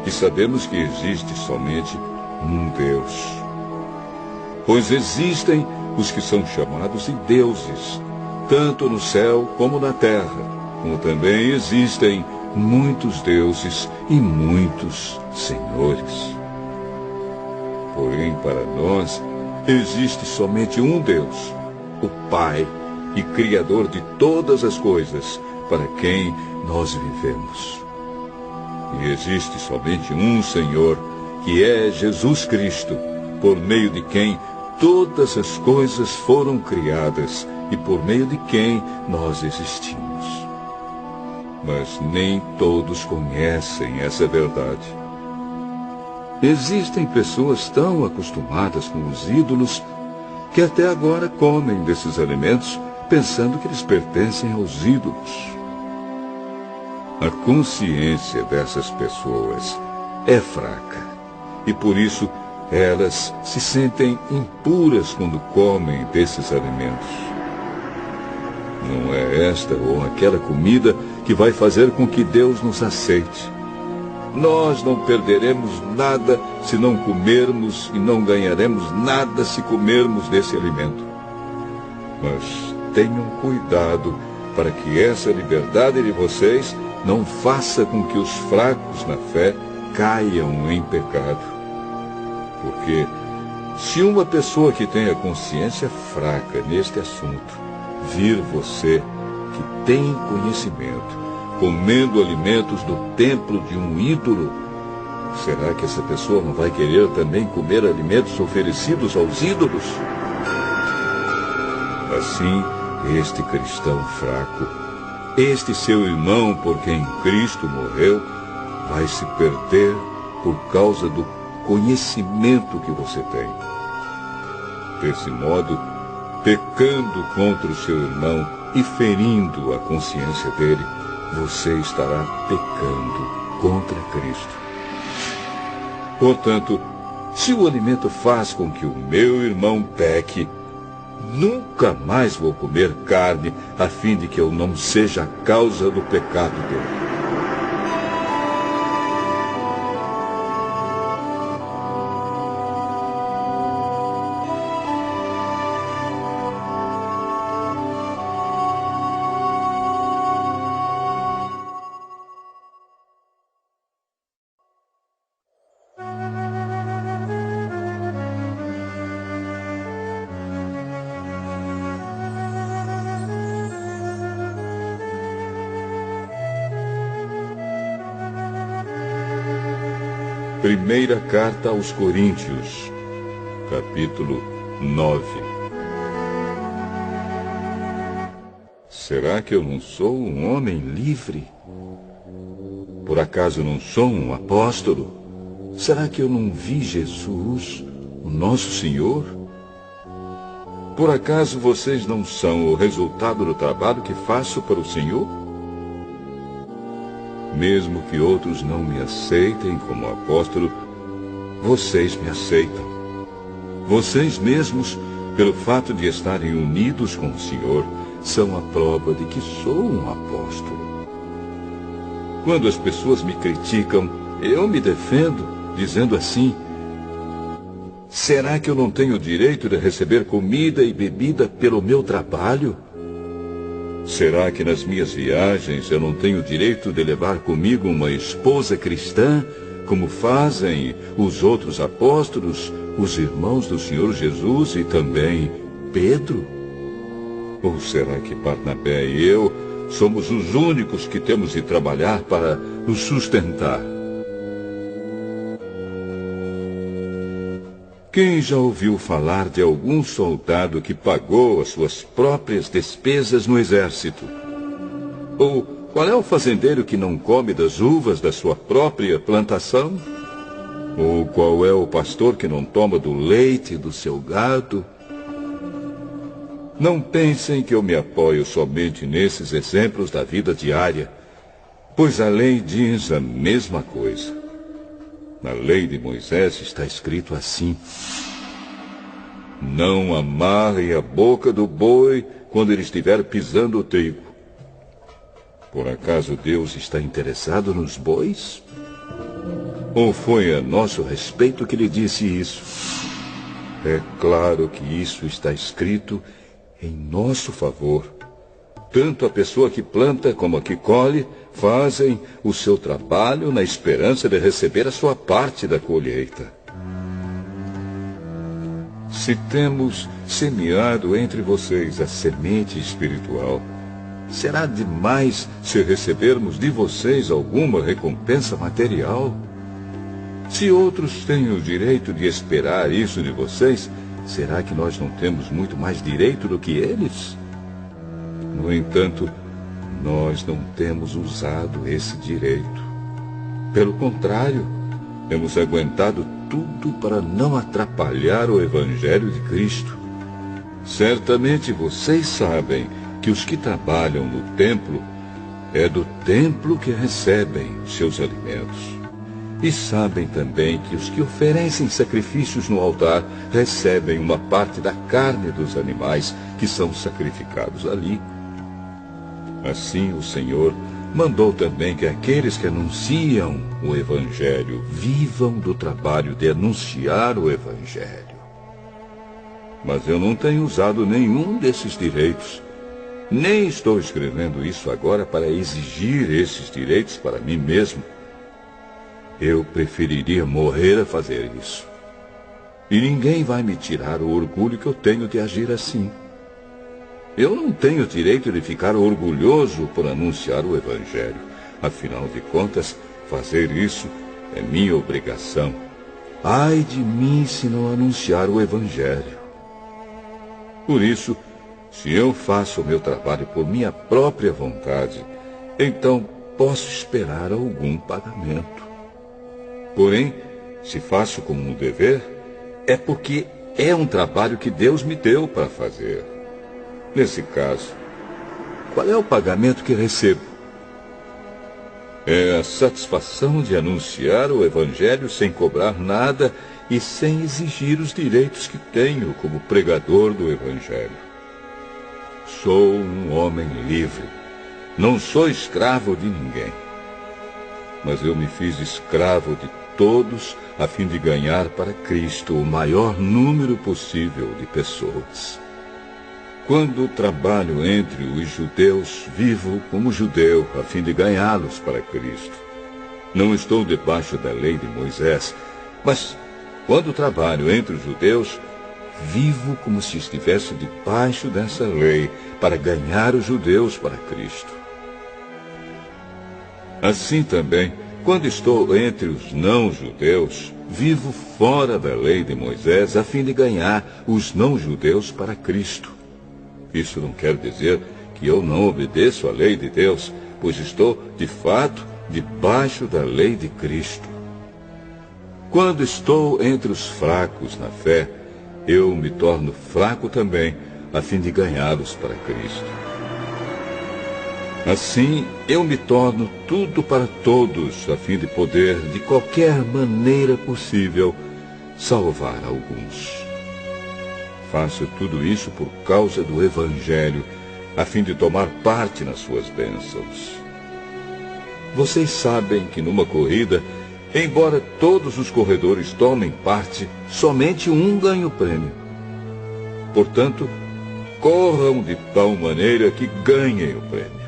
A: E sabemos que existe somente um Deus. Pois existem os que são chamados de deuses, tanto no céu como na terra, como também existem muitos deuses e muitos senhores. Porém, para nós, existe somente um Deus, o Pai e Criador de todas as coisas, para quem nós vivemos. E existe somente um Senhor, que é Jesus Cristo, por meio de quem todas as coisas foram criadas e por meio de quem nós existimos. Mas nem todos conhecem essa verdade. Existem pessoas tão acostumadas com os ídolos que até agora comem desses alimentos pensando que eles pertencem aos ídolos. A consciência dessas pessoas é fraca e por isso elas se sentem impuras quando comem desses alimentos. Não é esta ou aquela comida que vai fazer com que Deus nos aceite. Nós não perderemos nada se não comermos e não ganharemos nada se comermos desse alimento. Mas tenham cuidado para que essa liberdade de vocês não faça com que os fracos na fé caiam em pecado. Porque se uma pessoa que tem a consciência fraca neste assunto vir você, que tem conhecimento, comendo alimentos do templo de um ídolo, será que essa pessoa não vai querer também comer alimentos oferecidos aos ídolos? Assim, este cristão fraco, este seu irmão por quem Cristo morreu, vai se perder por causa do conhecimento que você tem. Desse modo, pecando contra o seu irmão e ferindo a consciência dele, você estará pecando contra Cristo. Portanto, se o alimento faz com que o meu irmão peque, nunca mais vou comer carne, a fim de que eu não seja a causa do pecado dele. Primeira carta aos Coríntios, capítulo 9. Será que eu não sou um homem livre? Por acaso não sou um apóstolo? Será que eu não vi Jesus, o nosso Senhor? Por acaso vocês não são o resultado do trabalho que faço para o Senhor? Mesmo que outros não me aceitem como apóstolo, vocês me aceitam. Vocês mesmos, pelo fato de estarem unidos com o Senhor, são a prova de que sou um apóstolo. Quando as pessoas me criticam, eu me defendo, dizendo assim: será que eu não tenho o direito de receber comida e bebida pelo meu trabalho? Será que nas minhas viagens eu não tenho o direito de levar comigo uma esposa cristã, como fazem os outros apóstolos, os irmãos do Senhor Jesus e também Pedro? Ou será que Barnabé e eu somos os únicos que temos de trabalhar para nos sustentar? Quem já ouviu falar de algum soldado que pagou as suas próprias despesas no exército? Ou qual é o fazendeiro que não come das uvas da sua própria plantação? Ou qual é o pastor que não toma do leite do seu gado? Não pensem que eu me apoio somente nesses exemplos da vida diária, pois a lei diz a mesma coisa. Na lei de Moisés está escrito assim: não amarre a boca do boi quando ele estiver pisando o trigo. Por acaso Deus está interessado nos bois? Ou foi a nosso respeito que lhe disse isso? É claro que isso está escrito em nosso favor. Tanto a pessoa que planta como a que colhe fazem o seu trabalho na esperança de receber a sua parte da colheita. Se temos semeado entre vocês a semente espiritual, será demais se recebermos de vocês alguma recompensa material? Se outros têm o direito de esperar isso de vocês, será que nós não temos muito mais direito do que eles? No entanto, nós não temos usado esse direito. Pelo contrário, temos aguentado tudo para não atrapalhar o Evangelho de Cristo. Certamente vocês sabem que os que trabalham no templo, é do templo que recebem os seus alimentos. E sabem também que os que oferecem sacrifícios no altar recebem uma parte da carne dos animais que são sacrificados ali. Assim o Senhor mandou também que aqueles que anunciam o Evangelho vivam do trabalho de anunciar o Evangelho. Mas eu não tenho usado nenhum desses direitos. Nem estou escrevendo isso agora para exigir esses direitos para mim mesmo. Eu preferiria morrer a fazer isso. E ninguém vai me tirar o orgulho que eu tenho de agir assim. Eu não tenho direito de ficar orgulhoso por anunciar o Evangelho. Afinal de contas, fazer isso é minha obrigação. Ai de mim se não anunciar o Evangelho. Por isso, se eu faço o meu trabalho por minha própria vontade, então posso esperar algum pagamento. Porém, se faço como um dever, é porque é um trabalho que Deus me deu para fazer. Nesse caso, qual é o pagamento que recebo? É a satisfação de anunciar o Evangelho sem cobrar nada e sem exigir os direitos que tenho como pregador do Evangelho. Sou um homem livre. Não sou escravo de ninguém. Mas eu me fiz escravo de todos a fim de ganhar para Cristo o maior número possível de pessoas. Quando trabalho entre os judeus, vivo como judeu, a fim de ganhá-los para Cristo. Não estou debaixo da lei de Moisés, mas quando trabalho entre os judeus, vivo como se estivesse debaixo dessa lei, para ganhar os judeus para Cristo. Assim também, quando estou entre os não-judeus, vivo fora da lei de Moisés, a fim de ganhar os não-judeus para Cristo. Isso não quer dizer que eu não obedeço à lei de Deus, pois estou, de fato, debaixo da lei de Cristo. Quando estou entre os fracos na fé, eu me torno fraco também, a fim de ganhá-los para Cristo. Assim, eu me torno tudo para todos, a fim de poder, de qualquer maneira possível, salvar alguns. Faço tudo isso por causa do Evangelho, a fim de tomar parte nas suas bênçãos. Vocês sabem que numa corrida, embora todos os corredores tomem parte, somente um ganha o prêmio. Portanto, corram de tal maneira que ganhem o prêmio.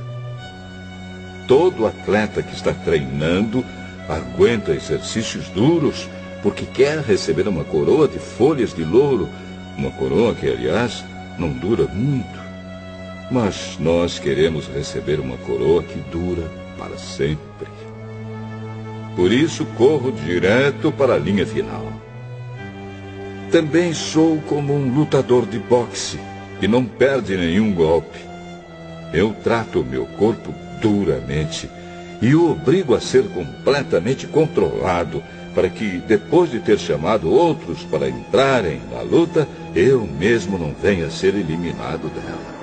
A: Todo atleta que está treinando aguenta exercícios duros porque quer receber uma coroa de folhas de louro, uma coroa que, aliás, não dura muito. mas nós queremos receber uma coroa que dura para sempre. Por isso corro direto para a linha final. Também sou como um lutador de boxe que não perde nenhum golpe. Eu trato o meu corpo duramente e o obrigo a ser completamente controlado para que, depois de ter chamado outros para entrarem na luta, eu mesmo não venha a ser eliminado dela.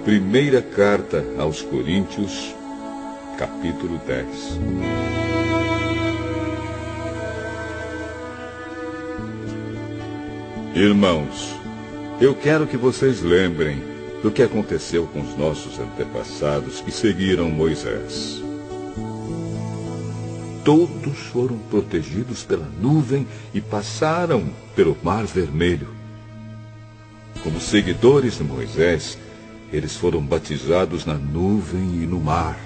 A: Primeira carta aos Coríntios, capítulo 10. Irmãos, eu quero que vocês lembrem do que aconteceu com os nossos antepassados que seguiram Moisés. Todos foram protegidos pela nuvem e passaram pelo Mar Vermelho. Como seguidores de Moisés, eles foram batizados na nuvem e no mar.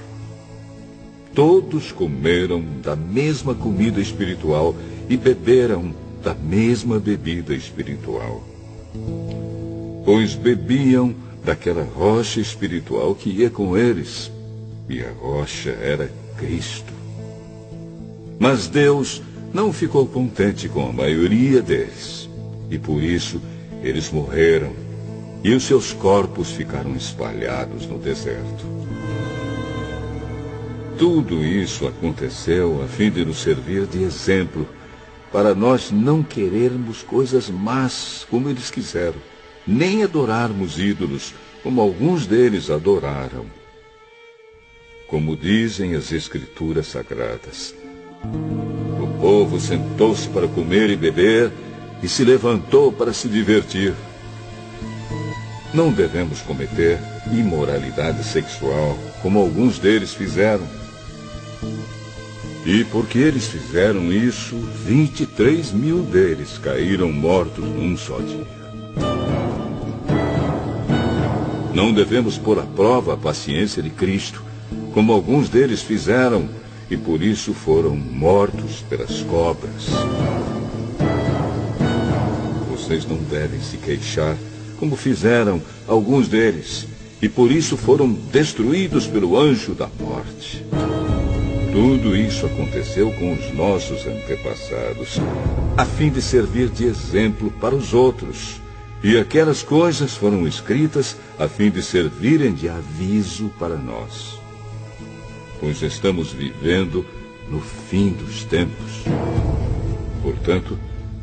A: Todos comeram da mesma comida espiritual e beberam da mesma bebida espiritual. Pois bebiam daquela rocha espiritual que ia com eles, e a rocha era Cristo. Mas Deus não ficou contente com a maioria deles, e por isso eles morreram. E os seus corpos ficaram espalhados no deserto. Tudo isso aconteceu a fim de nos servir de exemplo, para nós não querermos coisas más como eles quiseram, nem adorarmos ídolos como alguns deles adoraram. Como dizem as Escrituras Sagradas, o povo sentou-se para comer e beber e se levantou para se divertir. Não devemos cometer imoralidade sexual, como alguns deles fizeram. E porque eles fizeram isso, 23 mil deles caíram mortos num só dia. Não devemos pôr à prova a paciência de Cristo, como alguns deles fizeram, e por isso foram mortos pelas cobras. Vocês não devem se queixar, como fizeram alguns deles, e por isso foram destruídos pelo anjo da morte. Tudo isso aconteceu com os nossos antepassados, a fim de servir de exemplo para os outros. E aquelas coisas foram escritas a fim de servirem de aviso para nós. Pois estamos vivendo no fim dos tempos. Portanto,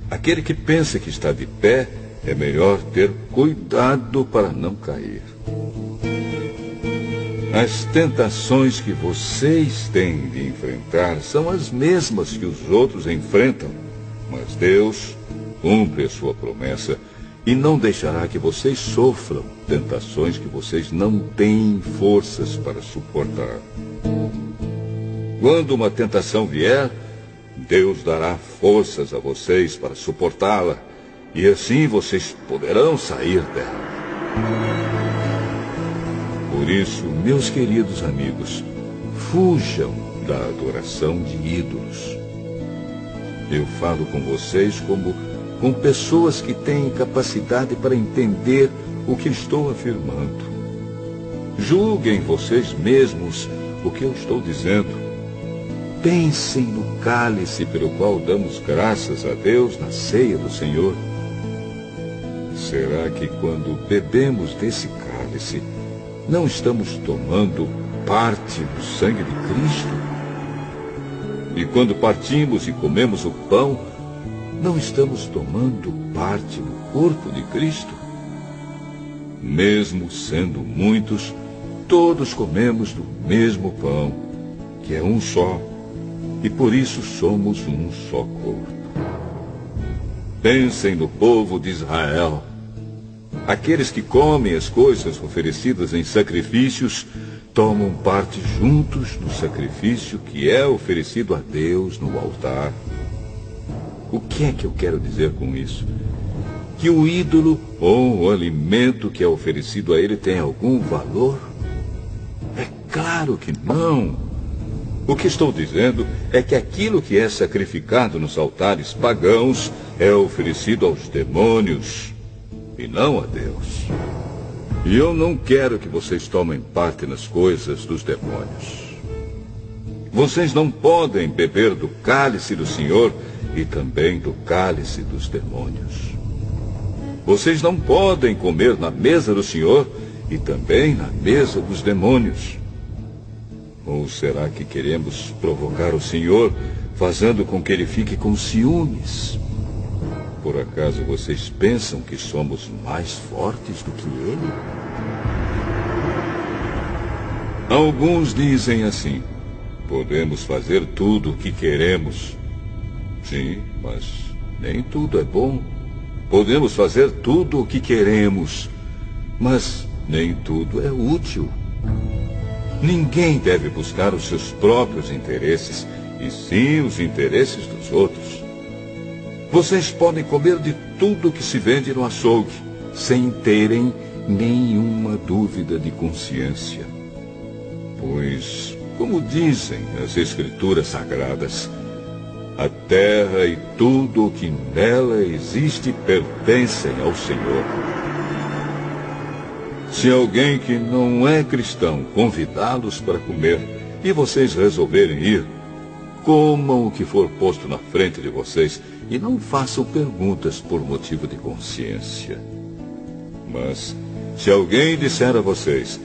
A: aquele que pensa que está de pé, é melhor ter cuidado para não cair. As tentações que vocês têm de enfrentar são as mesmas que os outros enfrentam, mas Deus cumpre a sua promessa e não deixará que vocês sofram tentações que vocês não têm forças para suportar. Quando uma tentação vier, Deus dará forças a vocês para suportá-la, e assim vocês poderão sair dela. Por isso, meus queridos amigos, fujam da adoração de ídolos. Eu falo com vocês como com pessoas que têm capacidade para entender o que estou afirmando. Julguem vocês mesmos o que eu estou dizendo. Pensem no cálice pelo qual damos graças a Deus na ceia do Senhor. Será que quando bebemos desse cálice, não estamos tomando parte do sangue de Cristo? E quando partimos e comemos o pão, não estamos tomando parte do corpo de Cristo? Mesmo sendo muitos, todos comemos do mesmo pão, que é um só, e por isso somos um só corpo. Pensem no povo de Israel. Aqueles que comem as coisas oferecidas em sacrifícios tomam parte juntos no sacrifício que é oferecido a Deus no altar. O que é que eu quero dizer com isso? Que o ídolo ou o alimento que é oferecido a ele tem algum valor? É claro que não. O que estou dizendo é que aquilo que é sacrificado nos altares pagãos é oferecido aos demônios e não a Deus. E eu não quero que vocês tomem parte nas coisas dos demônios. Vocês não podem beber do cálice do Senhor e também do cálice dos demônios. Vocês não podem comer na mesa do Senhor e também na mesa dos demônios. Ou será que queremos provocar o Senhor, fazendo com que ele fique com ciúmes? Por acaso vocês pensam que somos mais fortes do que ele? Alguns dizem assim: podemos fazer tudo o que queremos. Sim, mas nem tudo é bom. Podemos fazer tudo o que queremos, mas nem tudo é útil. Ninguém deve buscar os seus próprios interesses, e sim os interesses dos outros. Vocês podem comer de tudo que se vende no açougue, sem terem nenhuma dúvida de consciência. Pois, como dizem as Escrituras Sagradas, a terra e tudo o que nela existe pertencem ao Senhor. Se alguém que não é cristão convidá-los para comer e vocês resolverem ir, comam o que for posto na frente de vocês e não façam perguntas por motivo de consciência. Mas, se alguém disser a vocês: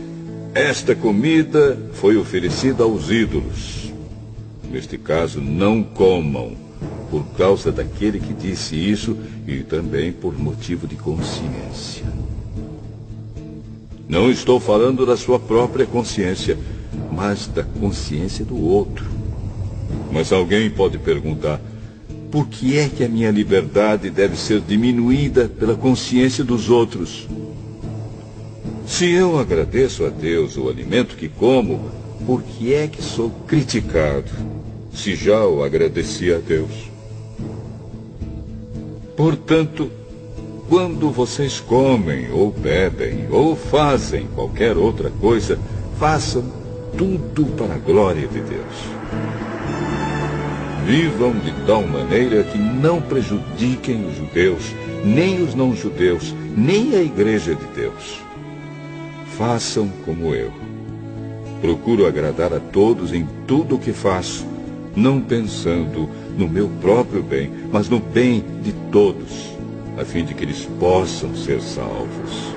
A: esta comida foi oferecida aos ídolos, neste caso, não comam, por causa daquele que disse isso e também por motivo de consciência. Não estou falando da sua própria consciência, mas da consciência do outro. Mas alguém pode perguntar: por que é que a minha liberdade deve ser diminuída pela consciência dos outros? Se eu agradeço a Deus o alimento que como, por que é que sou criticado, se já o agradeci a Deus? Portanto, quando vocês comem, ou bebem, ou fazem qualquer outra coisa, façam tudo para a glória de Deus. Vivam de tal maneira que não prejudiquem os judeus, nem os não-judeus, nem a igreja de Deus. Façam como eu. Procuro agradar a todos em tudo o que faço, não pensando no meu próprio bem, mas no bem de todos, a fim de que eles possam ser salvos.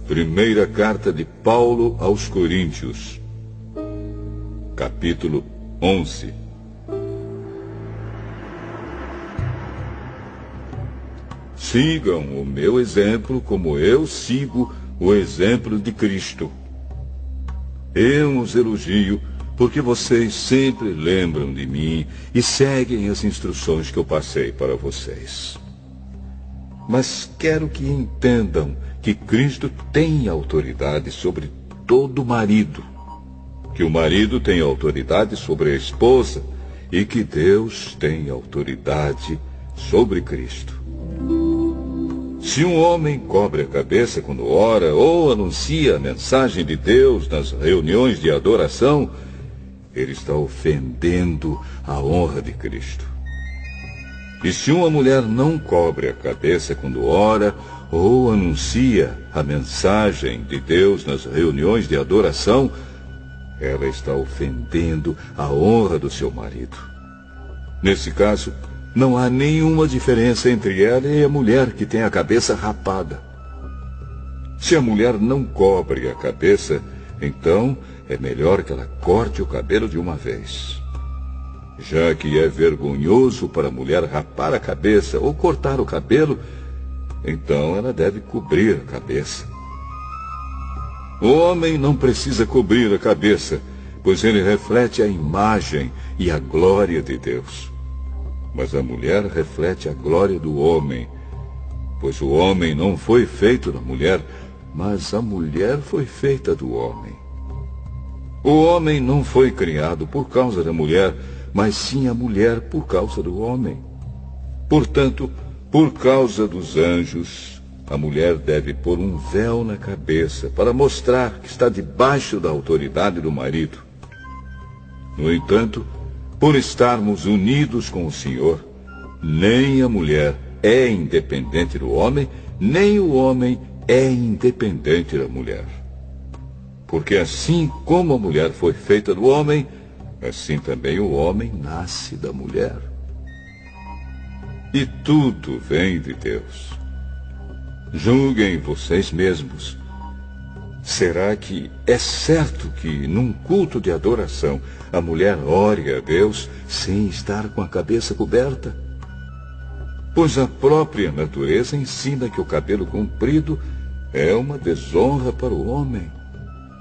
A: Primeira carta de Paulo aos Coríntios, capítulo 11. Sigam o meu exemplo como eu sigo o exemplo de Cristo. Eu os elogio porque vocês sempre lembram de mim e seguem as instruções que eu passei para vocês. Mas quero que entendam que Cristo tem autoridade sobre todo marido, que o marido tem autoridade sobre a esposa e que Deus tem autoridade sobre Cristo. Se um homem cobre a cabeça quando ora ou anuncia a mensagem de Deus nas reuniões de adoração, ele está ofendendo a honra de Cristo. E se uma mulher não cobre a cabeça quando ora ou anuncia a mensagem de Deus nas reuniões de adoração, ela está ofendendo a honra do seu marido. Nesse caso, Não há nenhuma diferença entre ela e a mulher que tem a cabeça rapada. Se a mulher não cobre a cabeça, então é melhor que ela corte o cabelo de uma vez. Já que é vergonhoso para a mulher rapar a cabeça ou cortar o cabelo, então ela deve cobrir a cabeça. O homem não precisa cobrir a cabeça, pois ele reflete a imagem e a glória de Deus. Mas a mulher reflete a glória do homem, pois o homem não foi feito da mulher, mas a mulher foi feita do homem. O homem não foi criado por causa da mulher, mas sim a mulher por causa do homem. Portanto, por causa dos anjos, a mulher deve pôr um véu na cabeça para mostrar que está debaixo da autoridade do marido. No entanto, por estarmos unidos com o Senhor, nem a mulher é independente do homem, nem o homem é independente da mulher. Porque assim como a mulher foi feita do homem, assim também o homem nasce da mulher. E tudo vem de Deus. Julguem vocês mesmos. Será que é certo que num culto de adoração a mulher ore a Deus sem estar com a cabeça coberta? Pois a própria natureza ensina que o cabelo comprido é uma desonra para o homem.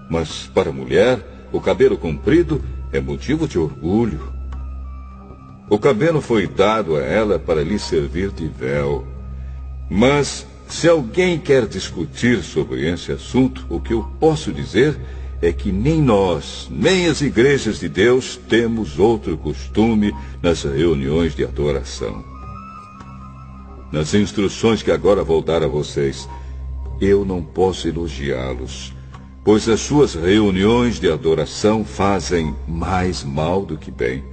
A: Mas para a mulher, o cabelo comprido é motivo de orgulho. O cabelo foi dado a ela para lhe servir de véu. Mas, se alguém quer discutir sobre esse assunto, o que eu posso dizer é que nem nós, nem as igrejas de Deus temos outro costume nas reuniões de adoração. Nas instruções que agora vou dar a vocês, eu não posso elogiá-los, pois as suas reuniões de adoração fazem mais mal do que bem.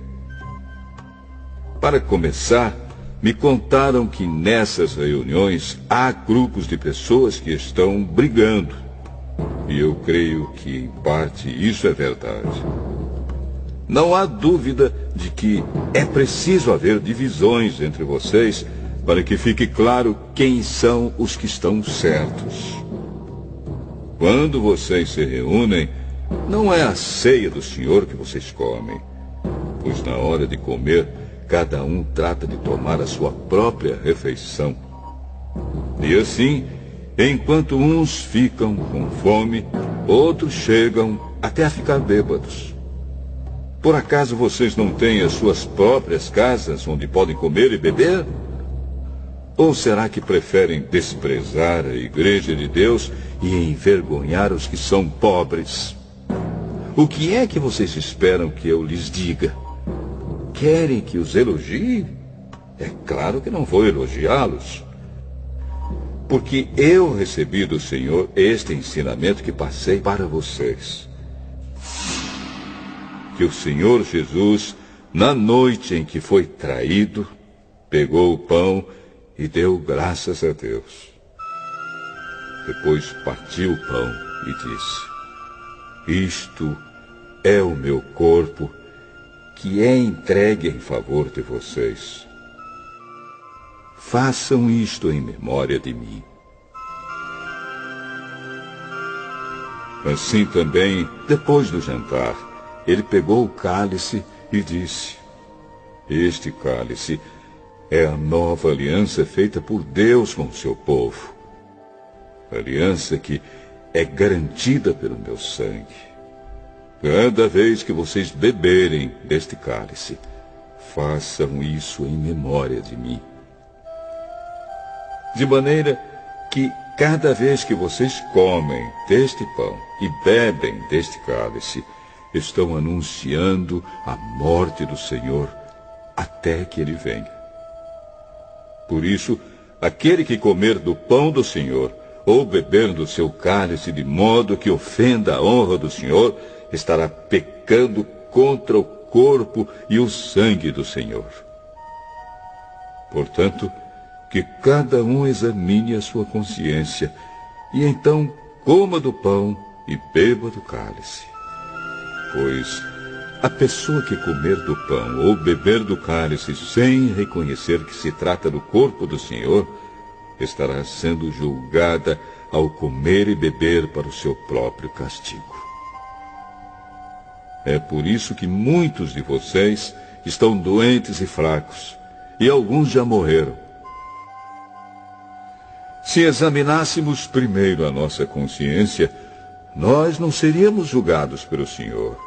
A: Para começar, me contaram que nessas reuniões há grupos de pessoas que estão brigando. E eu creio que, em parte, isso é verdade. Não há dúvida de que é preciso haver divisões entre vocês para que fique claro quem são os que estão certos. Quando vocês se reúnem, não é a ceia do Senhor que vocês comem, pois na hora de comer, cada um trata de tomar a sua própria refeição. E assim, enquanto uns ficam com fome, outros chegam até a ficar bêbados. Por acaso vocês não têm as suas próprias casas onde podem comer e beber? Ou será que preferem desprezar a igreja de Deus e envergonhar os que são pobres? O que é que vocês esperam que eu lhes diga? Querem que os elogie? É claro que não vou elogiá-los. Porque eu recebi do Senhor este ensinamento que passei para vocês. Que o Senhor Jesus, na noite em que foi traído, pegou o pão e deu graças a Deus. Depois partiu o pão e disse: Isto é o meu corpo, que é entregue em favor de vocês. Façam isto em memória de mim. Assim também, depois do jantar, ele pegou o cálice e disse: Este cálice é a nova aliança feita por Deus com o seu povo. Aliança que é garantida pelo meu sangue. Cada vez que vocês beberem deste cálice, façam isso em memória de mim. De maneira que cada vez que vocês comem deste pão e bebem deste cálice, estão anunciando a morte do Senhor até que ele venha. Por isso, aquele que comer do pão do Senhor ou beber do seu cálice de modo que ofenda a honra do Senhor, estará pecando contra o corpo e o sangue do Senhor. Portanto, que cada um examine a sua consciência, e então coma do pão e beba do cálice. Pois A pessoa que comer do pão ou beber do cálice sem reconhecer que se trata do corpo do Senhor, estará sendo julgada ao comer e beber para o seu próprio castigo. É por isso que muitos de vocês estão doentes e fracos, e alguns já morreram. Se examinássemos primeiro a nossa consciência, nós não seríamos julgados pelo Senhor.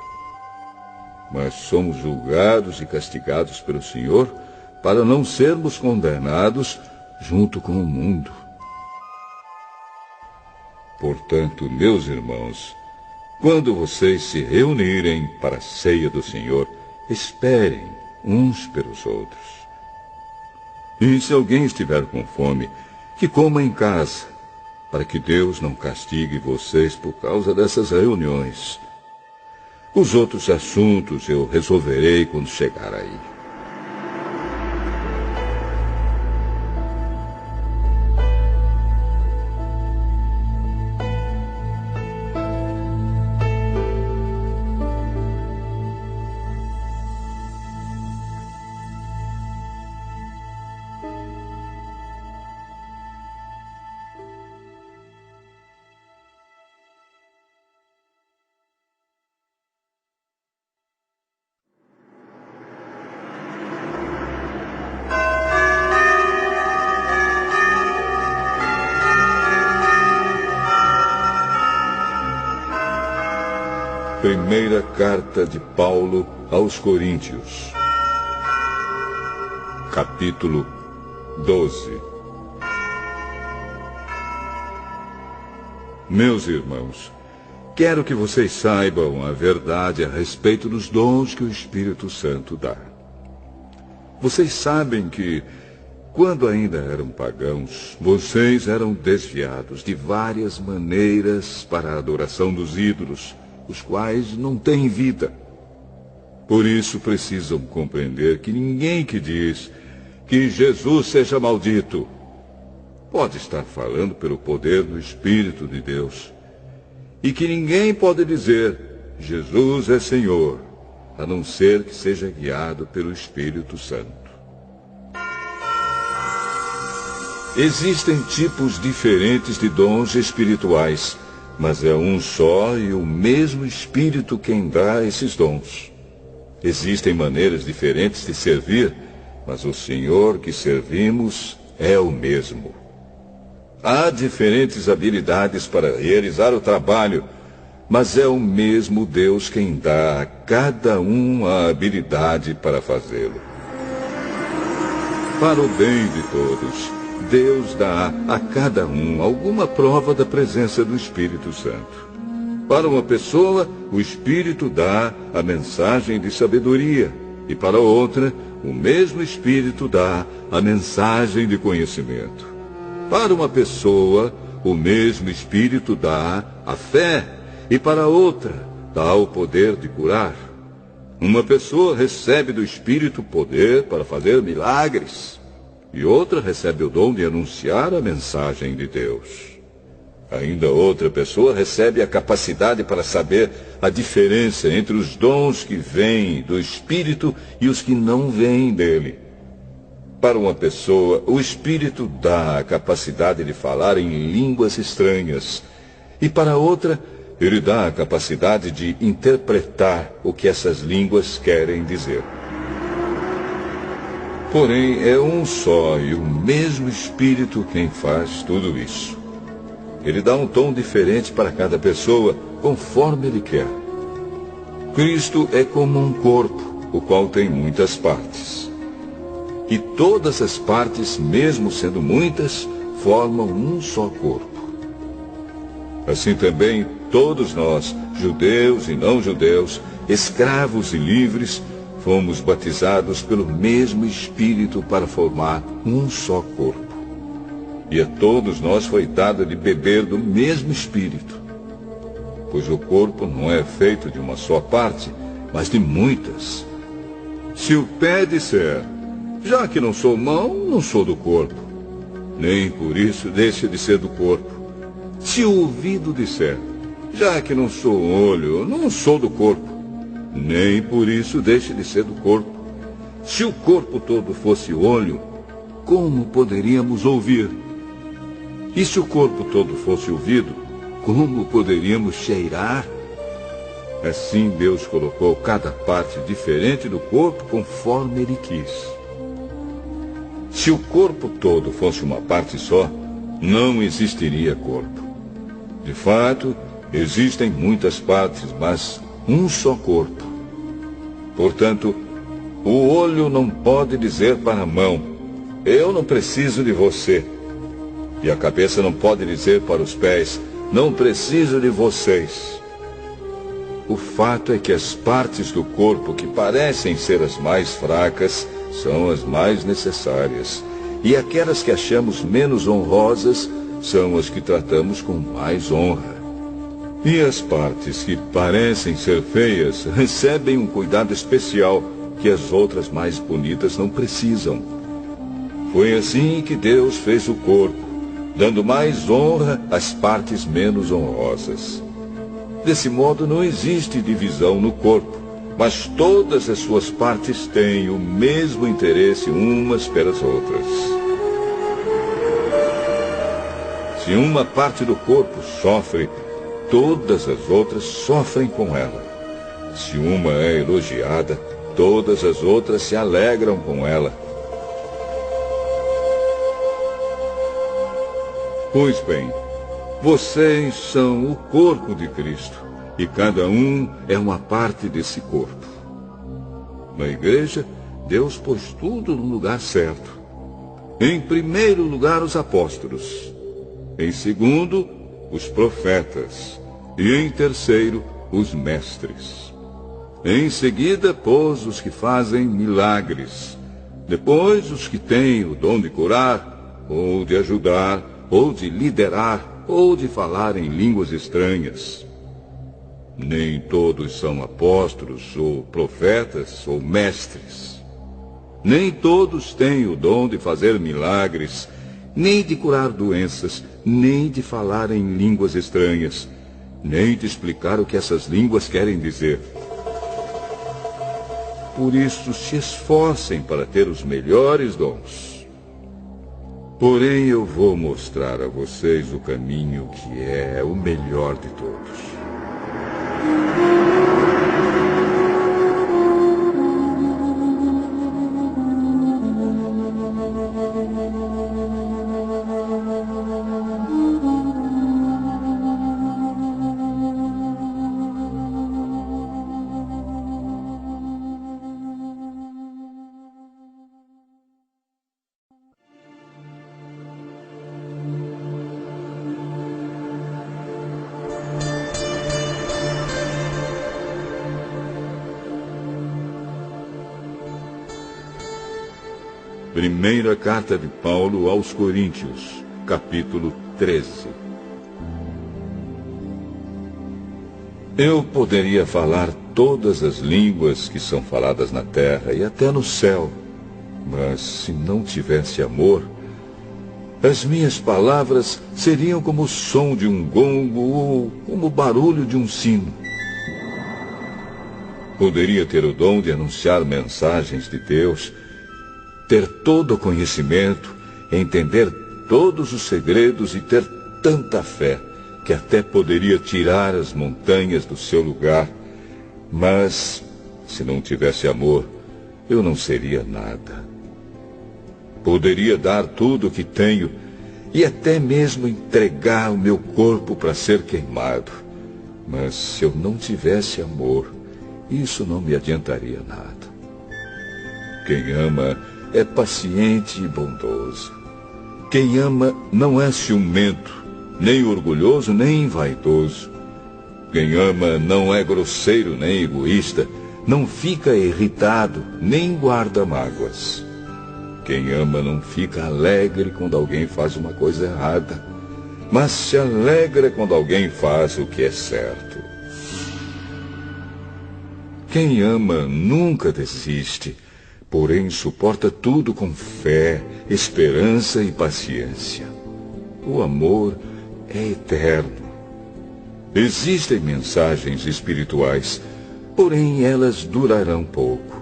A: Mas somos julgados e castigados pelo Senhor para não sermos condenados junto com o mundo. Portanto, meus irmãos, quando vocês se reunirem para a ceia do Senhor, esperem uns pelos outros. E se alguém estiver com fome, que coma em casa, para que Deus não castigue vocês por causa dessas reuniões. Os outros assuntos eu resolverei quando chegar aí. Primeira carta de Paulo aos Coríntios, capítulo 12. Meus irmãos, quero que vocês saibam a verdade a respeito dos dons que o Espírito Santo dá. Vocês sabem que, quando ainda eram pagãos, vocês eram desviados de várias maneiras para a adoração dos ídolos, os quais não têm vida. Por isso precisam compreender que ninguém que diz que Jesus seja maldito pode estar falando pelo poder do Espírito de Deus. E que ninguém pode dizer Jesus é Senhor, a não ser que seja guiado pelo Espírito Santo. Existem tipos diferentes de dons espirituais, mas é um só e o mesmo Espírito quem dá esses dons. Existem maneiras diferentes de servir, mas o Senhor que servimos é o mesmo. Há diferentes habilidades para realizar o trabalho, mas é o mesmo Deus quem dá a cada um a habilidade para fazê-lo. Para o bem de todos, Deus dá a cada um alguma prova da presença do Espírito Santo. Para uma pessoa, o Espírito dá a mensagem de sabedoria, e para outra, o mesmo Espírito dá a mensagem de conhecimento. Para uma pessoa, o mesmo Espírito dá a fé, e para outra, dá o poder de curar. Uma pessoa recebe do Espírito poder para fazer milagres, e outra recebe o dom de anunciar a mensagem de Deus. Ainda outra pessoa recebe a capacidade para saber a diferença entre os dons que vêm do Espírito e os que não vêm dele. Para uma pessoa, o Espírito dá a capacidade de falar em línguas estranhas, e para outra, ele dá a capacidade de interpretar o que essas línguas querem dizer. Porém, é um só e o mesmo Espírito quem faz tudo isso. Ele dá um tom diferente para cada pessoa, conforme ele quer. Cristo é como um corpo, o qual tem muitas partes. E todas as partes, mesmo sendo muitas, formam um só corpo. Assim também, todos nós, judeus e não judeus, escravos e livres, fomos batizados pelo mesmo Espírito para formar um só corpo. E a todos nós foi dado de beber do mesmo Espírito. Pois o corpo não é feito de uma só parte, mas de muitas. Se o pé disser, já que não sou mão, não sou do corpo, nem por isso deixa de ser do corpo. Se o ouvido disser, já que não sou olho, não sou do corpo, nem por isso deixe de ser do corpo. Se o corpo todo fosse olho, como poderíamos ouvir? E se o corpo todo fosse ouvido, como poderíamos cheirar? Assim Deus colocou cada parte diferente do corpo conforme Ele quis. Se o corpo todo fosse uma parte só, não existiria corpo. De fato, existem muitas partes, mas um só corpo. Portanto, o olho não pode dizer para a mão: eu não preciso de você. E a cabeça não pode dizer para os pés: não preciso de vocês. O fato é que as partes do corpo que parecem ser as mais fracas são as mais necessárias. E aquelas que achamos menos honrosas são as que tratamos com mais honra. E as partes que parecem ser feias recebem um cuidado especial que as outras mais bonitas não precisam. Foi assim que Deus fez o corpo, dando mais honra às partes menos honrosas. Desse modo, não existe divisão no corpo, mas todas as suas partes têm o mesmo interesse umas pelas outras. Se uma parte do corpo sofre, todas as outras sofrem com ela. Se uma é elogiada, todas as outras se alegram com ela. Pois bem, vocês são o corpo de Cristo, e cada um é uma parte desse corpo. Na igreja, Deus pôs tudo no lugar certo. Em primeiro lugar, os apóstolos. Em segundo, os profetas. E em terceiro, os mestres. Em seguida, pôs os que fazem milagres. Depois, os que têm o dom de curar, ou de ajudar, ou de liderar, ou de falar em línguas estranhas. Nem todos são apóstolos, ou profetas, ou mestres. Nem todos têm o dom de fazer milagres, nem de curar doenças, nem de falar em línguas estranhas, nem de explicar o que essas línguas querem dizer. Por isso, se esforcem para ter os melhores dons. Porém, eu vou mostrar a vocês o caminho que é o melhor de todos. Primeira carta de Paulo aos Coríntios, capítulo 13. Eu poderia falar todas as línguas que são faladas na terra e até no céu, mas se não tivesse amor, as minhas palavras seriam como o som de um gongo ou como o barulho de um sino. Poderia ter o dom de anunciar mensagens de Deus, ter todo o conhecimento, entender todos os segredos e ter tanta fé que até poderia tirar as montanhas do seu lugar. Mas, se não tivesse amor, eu não seria nada. Poderia dar tudo o que tenho e até mesmo entregar o meu corpo para ser queimado. Mas se eu não tivesse amor, isso não me adiantaria nada. Quem ama é paciente e bondoso. Quem ama não é ciumento, nem orgulhoso, nem vaidoso. Quem ama não é grosseiro, nem egoísta, não fica irritado, nem guarda mágoas. Quem ama não fica alegre quando alguém faz uma coisa errada, mas se alegra quando alguém faz o que é certo. Quem ama nunca desiste, porém suporta tudo com fé, esperança e paciência. O amor é eterno. Existem mensagens espirituais, porém elas durarão pouco.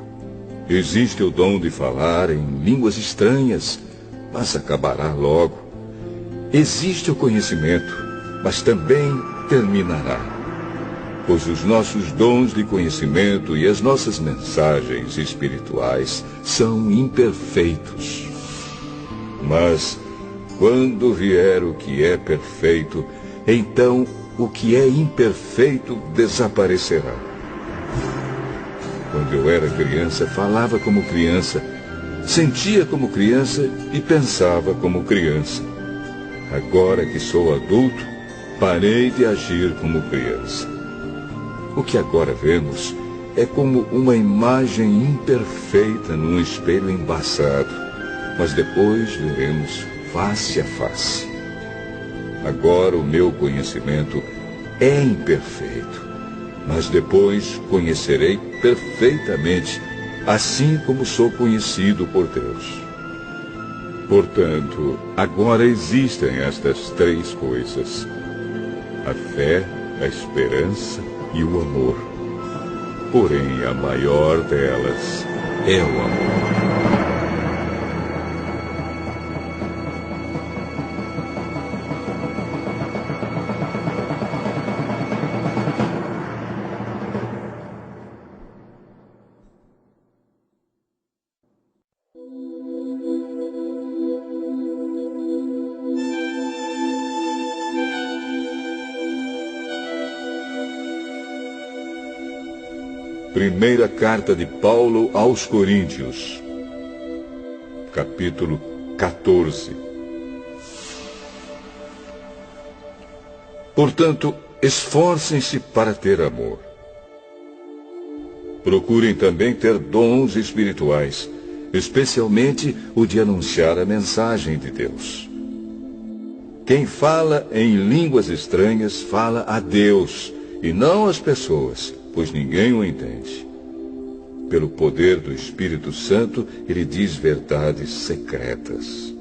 A: Existe o dom de falar em línguas estranhas, mas acabará logo. Existe o conhecimento, mas também terminará. Pois os nossos dons de conhecimento e as nossas mensagens espirituais são imperfeitos. Mas, quando vier o que é perfeito, então o que é imperfeito desaparecerá. Quando eu era criança, falava como criança, sentia como criança e pensava como criança. Agora que sou adulto, parei de agir como criança. O que agora vemos é como uma imagem imperfeita num espelho embaçado, mas depois veremos face a face. Agora o meu conhecimento é imperfeito, mas depois conhecerei perfeitamente, assim como sou conhecido por Deus. Portanto, agora existem estas três coisas: a fé, a esperança e o amor. Porém, a maior delas é o amor. Primeira carta de Paulo aos Coríntios, capítulo 14. Portanto, esforcem-se para ter amor. Procurem também ter dons espirituais, especialmente o de anunciar a mensagem de Deus. Quem fala em línguas estranhas fala a Deus e não às pessoas, pois ninguém o entende. Pelo poder do Espírito Santo, ele diz verdades secretas.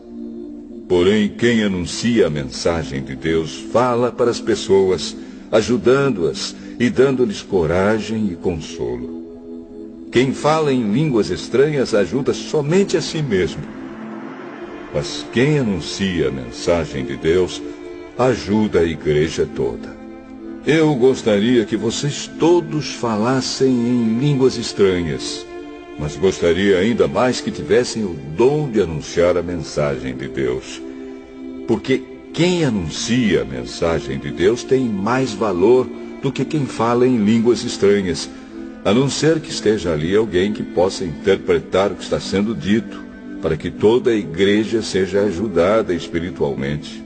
A: Porém, quem anuncia a mensagem de Deus fala para as pessoas, ajudando-as e dando-lhes coragem e consolo. Quem fala em línguas estranhas ajuda somente a si mesmo. Mas quem anuncia a mensagem de Deus ajuda a igreja toda. Eu gostaria que vocês todos falassem em línguas estranhas, mas gostaria ainda mais que tivessem o dom de anunciar a mensagem de Deus. Porque quem anuncia a mensagem de Deus tem mais valor do que quem fala em línguas estranhas, a não ser que esteja ali alguém que possa interpretar o que está sendo dito, para que toda a igreja seja ajudada espiritualmente.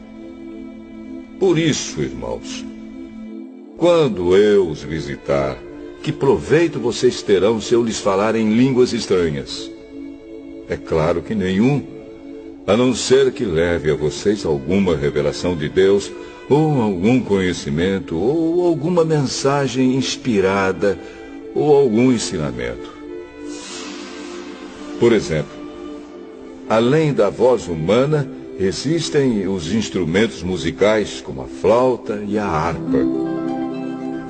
A: Por isso, irmãos, quando eu os visitar, que proveito vocês terão se eu lhes falar em línguas estranhas? É claro que nenhum, a não ser que leve a vocês alguma revelação de Deus, ou algum conhecimento, ou alguma mensagem inspirada, ou algum ensinamento. Por exemplo, além da voz humana, existem os instrumentos musicais, como a flauta e a harpa.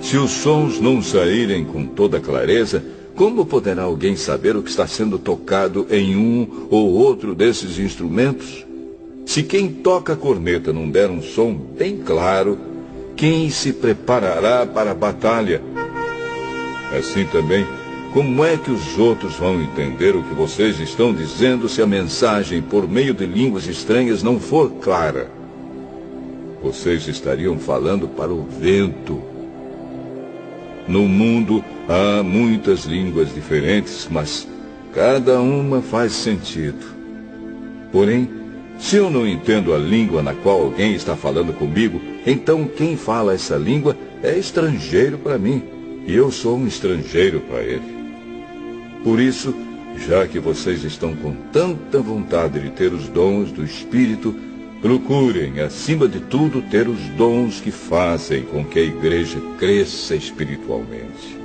A: Se os sons não saírem com toda clareza, como poderá alguém saber o que está sendo tocado em um ou outro desses instrumentos? Se quem toca a corneta não der um som bem claro, quem se preparará para a batalha? Assim também, como é que os outros vão entender o que vocês estão dizendo se a mensagem por meio de línguas estranhas não for clara? Vocês estariam falando para o vento. No mundo há muitas línguas diferentes, mas cada uma faz sentido. Porém, se eu não entendo a língua na qual alguém está falando comigo, então quem fala essa língua é estrangeiro para mim, e eu sou um estrangeiro para ele. Por isso, já que vocês estão com tanta vontade de ter os dons do Espírito, procurem, acima de tudo, ter os dons que fazem com que a igreja cresça espiritualmente.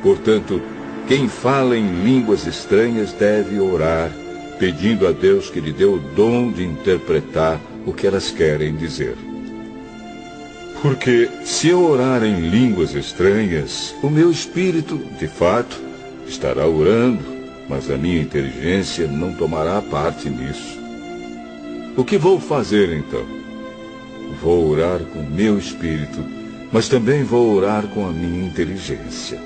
A: Portanto, quem fala em línguas estranhas deve orar, pedindo a Deus que lhe dê o dom de interpretar o que elas querem dizer. Porque se eu orar em línguas estranhas, o meu espírito, de fato, estará orando, mas a minha inteligência não tomará parte nisso. O que vou fazer então? Vou orar com o meu espírito, mas também vou orar com a minha inteligência.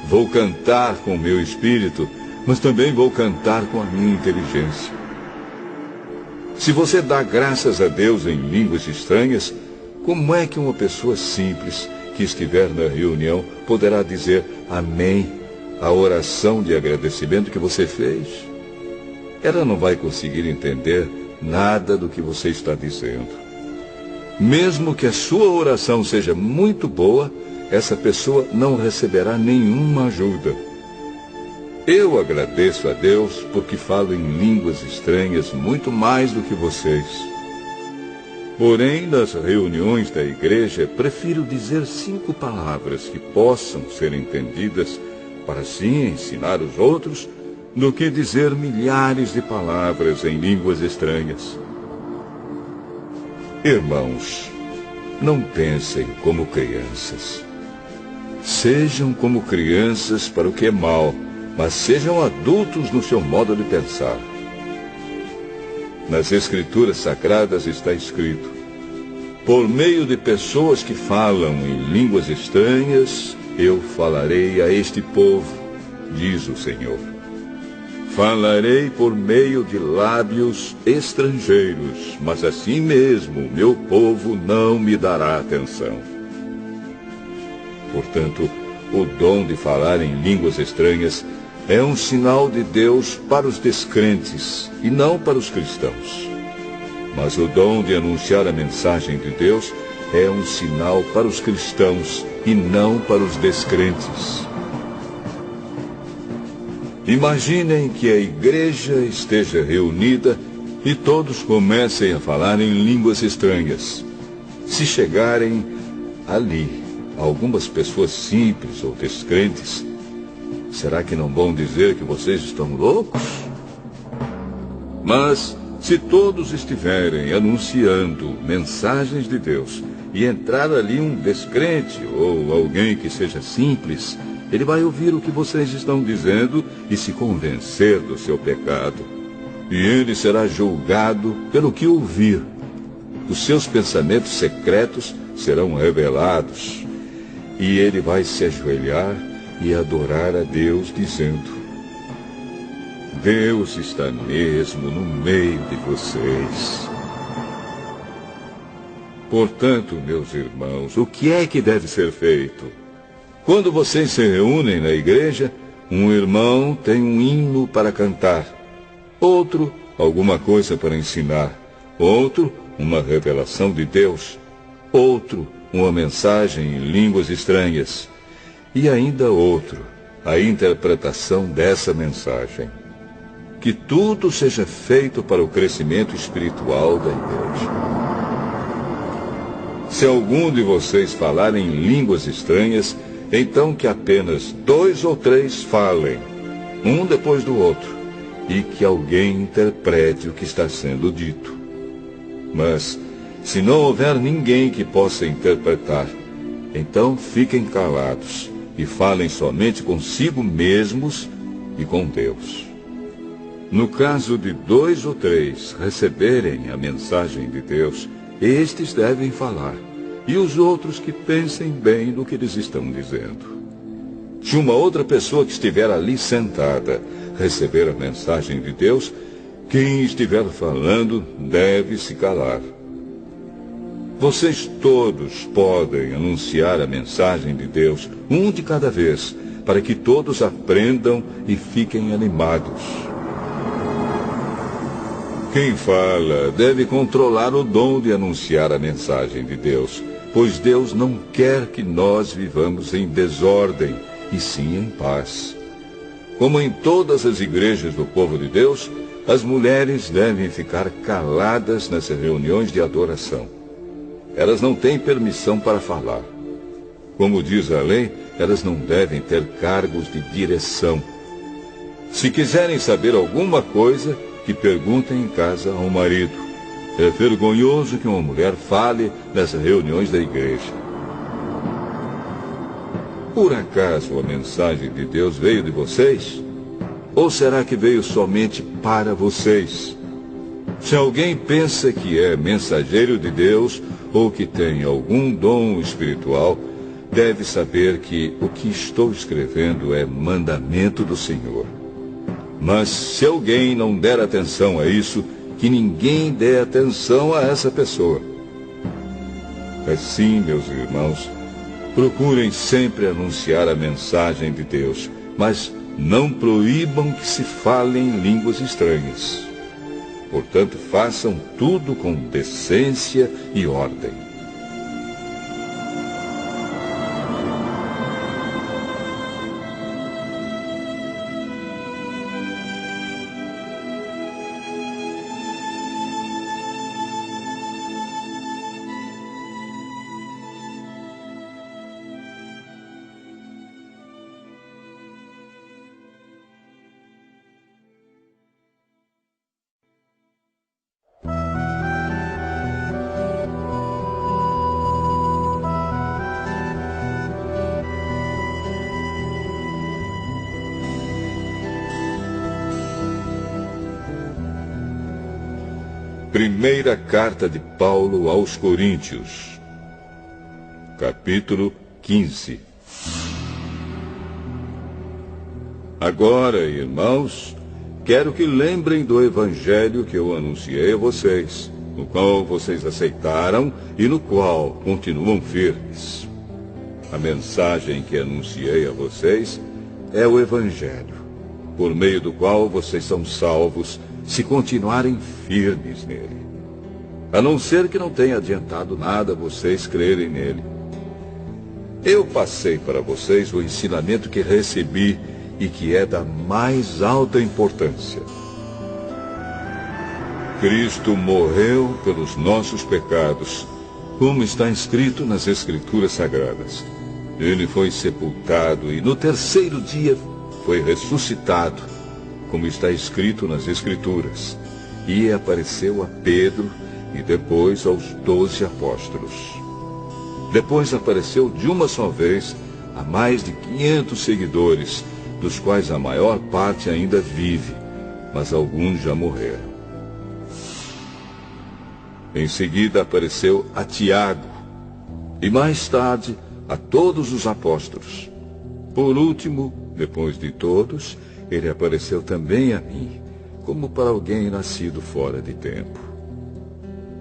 A: Vou cantar com o meu espírito, mas também vou cantar com a minha inteligência. Se você dá graças a Deus em línguas estranhas, como é que uma pessoa simples que estiver na reunião poderá dizer amém à oração de agradecimento que você fez? Ela não vai conseguir entender nada do que você está dizendo. Mesmo que a sua oração seja muito boa, essa pessoa não receberá nenhuma ajuda. Eu agradeço a Deus porque falo em línguas estranhas muito mais do que vocês. Porém, nas reuniões da igreja, prefiro dizer 5 palavras que possam ser entendidas para assim ensinar os outros, do que dizer milhares de palavras em línguas estranhas. Irmãos, não pensem como crianças. Sejam como crianças para o que é mal, mas sejam adultos no seu modo de pensar. Nas Escrituras Sagradas está escrito: por meio de pessoas que falam em línguas estranhas, eu falarei a este povo, diz o Senhor. Falarei por meio de lábios estrangeiros, mas assim mesmo meu povo não me dará atenção. Portanto, o dom de falar em línguas estranhas é um sinal de Deus para os descrentes e não para os cristãos. Mas o dom de anunciar a mensagem de Deus é um sinal para os cristãos e não para os descrentes. Imaginem que a igreja esteja reunida e todos comecem a falar em línguas estranhas. Se chegarem ali algumas pessoas simples ou descrentes, será que não vão dizer que vocês estão loucos? Mas se todos estiverem anunciando mensagens de Deus e entrar ali um descrente ou alguém que seja simples, ele vai ouvir o que vocês estão dizendo e se convencer do seu pecado. E ele será julgado pelo que ouvir. Os seus pensamentos secretos serão revelados. E ele vai se ajoelhar e adorar a Deus, dizendo: Deus está mesmo no meio de vocês. Portanto, meus irmãos, o que é que deve ser feito? Quando vocês se reúnem na igreja, um irmão tem um hino para cantar, outro, alguma coisa para ensinar, outro, uma revelação de Deus, outro, uma mensagem em línguas estranhas, e ainda outro, a interpretação dessa mensagem. Que tudo seja feito para o crescimento espiritual da igreja. Se algum de vocês falar em línguas estranhas, então que apenas 2 ou 3 falem, um depois do outro, e que alguém interprete o que está sendo dito. Mas, se não houver ninguém que possa interpretar, então fiquem calados e falem somente consigo mesmos e com Deus. No caso de 2 ou 3 receberem a mensagem de Deus, estes devem falar, e os outros que pensem bem no que eles estão dizendo. Se uma outra pessoa que estiver ali sentada receber a mensagem de Deus, quem estiver falando deve se calar. Vocês todos podem anunciar a mensagem de Deus, um de cada vez, para que todos aprendam e fiquem animados. Quem fala deve controlar o dom de anunciar a mensagem de Deus, pois Deus não quer que nós vivamos em desordem, e sim em paz. Como em todas as igrejas do povo de Deus, as mulheres devem ficar caladas nas reuniões de adoração. Elas não têm permissão para falar. Como diz a lei, elas não devem ter cargos de direção. Se quiserem saber alguma coisa, que perguntem em casa ao marido. É vergonhoso que uma mulher fale nas reuniões da igreja. Por acaso a mensagem de Deus veio de vocês? Ou será que veio somente para vocês? Se alguém pensa que é mensageiro de Deus ou que tem algum dom espiritual, deve saber que o que estou escrevendo é mandamento do Senhor. Mas se alguém não der atenção a isso, que ninguém dê atenção a essa pessoa. Assim, meus irmãos, procurem sempre anunciar a mensagem de Deus, mas não proíbam que se falem línguas estranhas. Portanto, façam tudo com decência e ordem. Primeira carta de Paulo aos Coríntios, capítulo 15. Agora, irmãos, quero que lembrem do evangelho que eu anunciei a vocês, no qual vocês aceitaram e no qual continuam firmes. A mensagem que anunciei a vocês é o evangelho, por meio do qual vocês são salvos, se continuarem firmes nele. A não ser que não tenha adiantado nada vocês crerem nele. Eu passei para vocês o ensinamento que recebi e que é da mais alta importância. Cristo morreu pelos nossos pecados, como está escrito nas Escrituras Sagradas. Ele foi sepultado e no terceiro dia foi ressuscitado, como está escrito nas Escrituras, e apareceu a Pedro e depois aos 12 apóstolos. Depois apareceu de uma só vez a mais de 500 seguidores, dos quais a maior parte ainda vive, mas alguns já morreram. Em seguida apareceu a Tiago, e mais tarde a todos os apóstolos. Por último, depois de todos, ele apareceu também a mim, como para alguém nascido fora de tempo.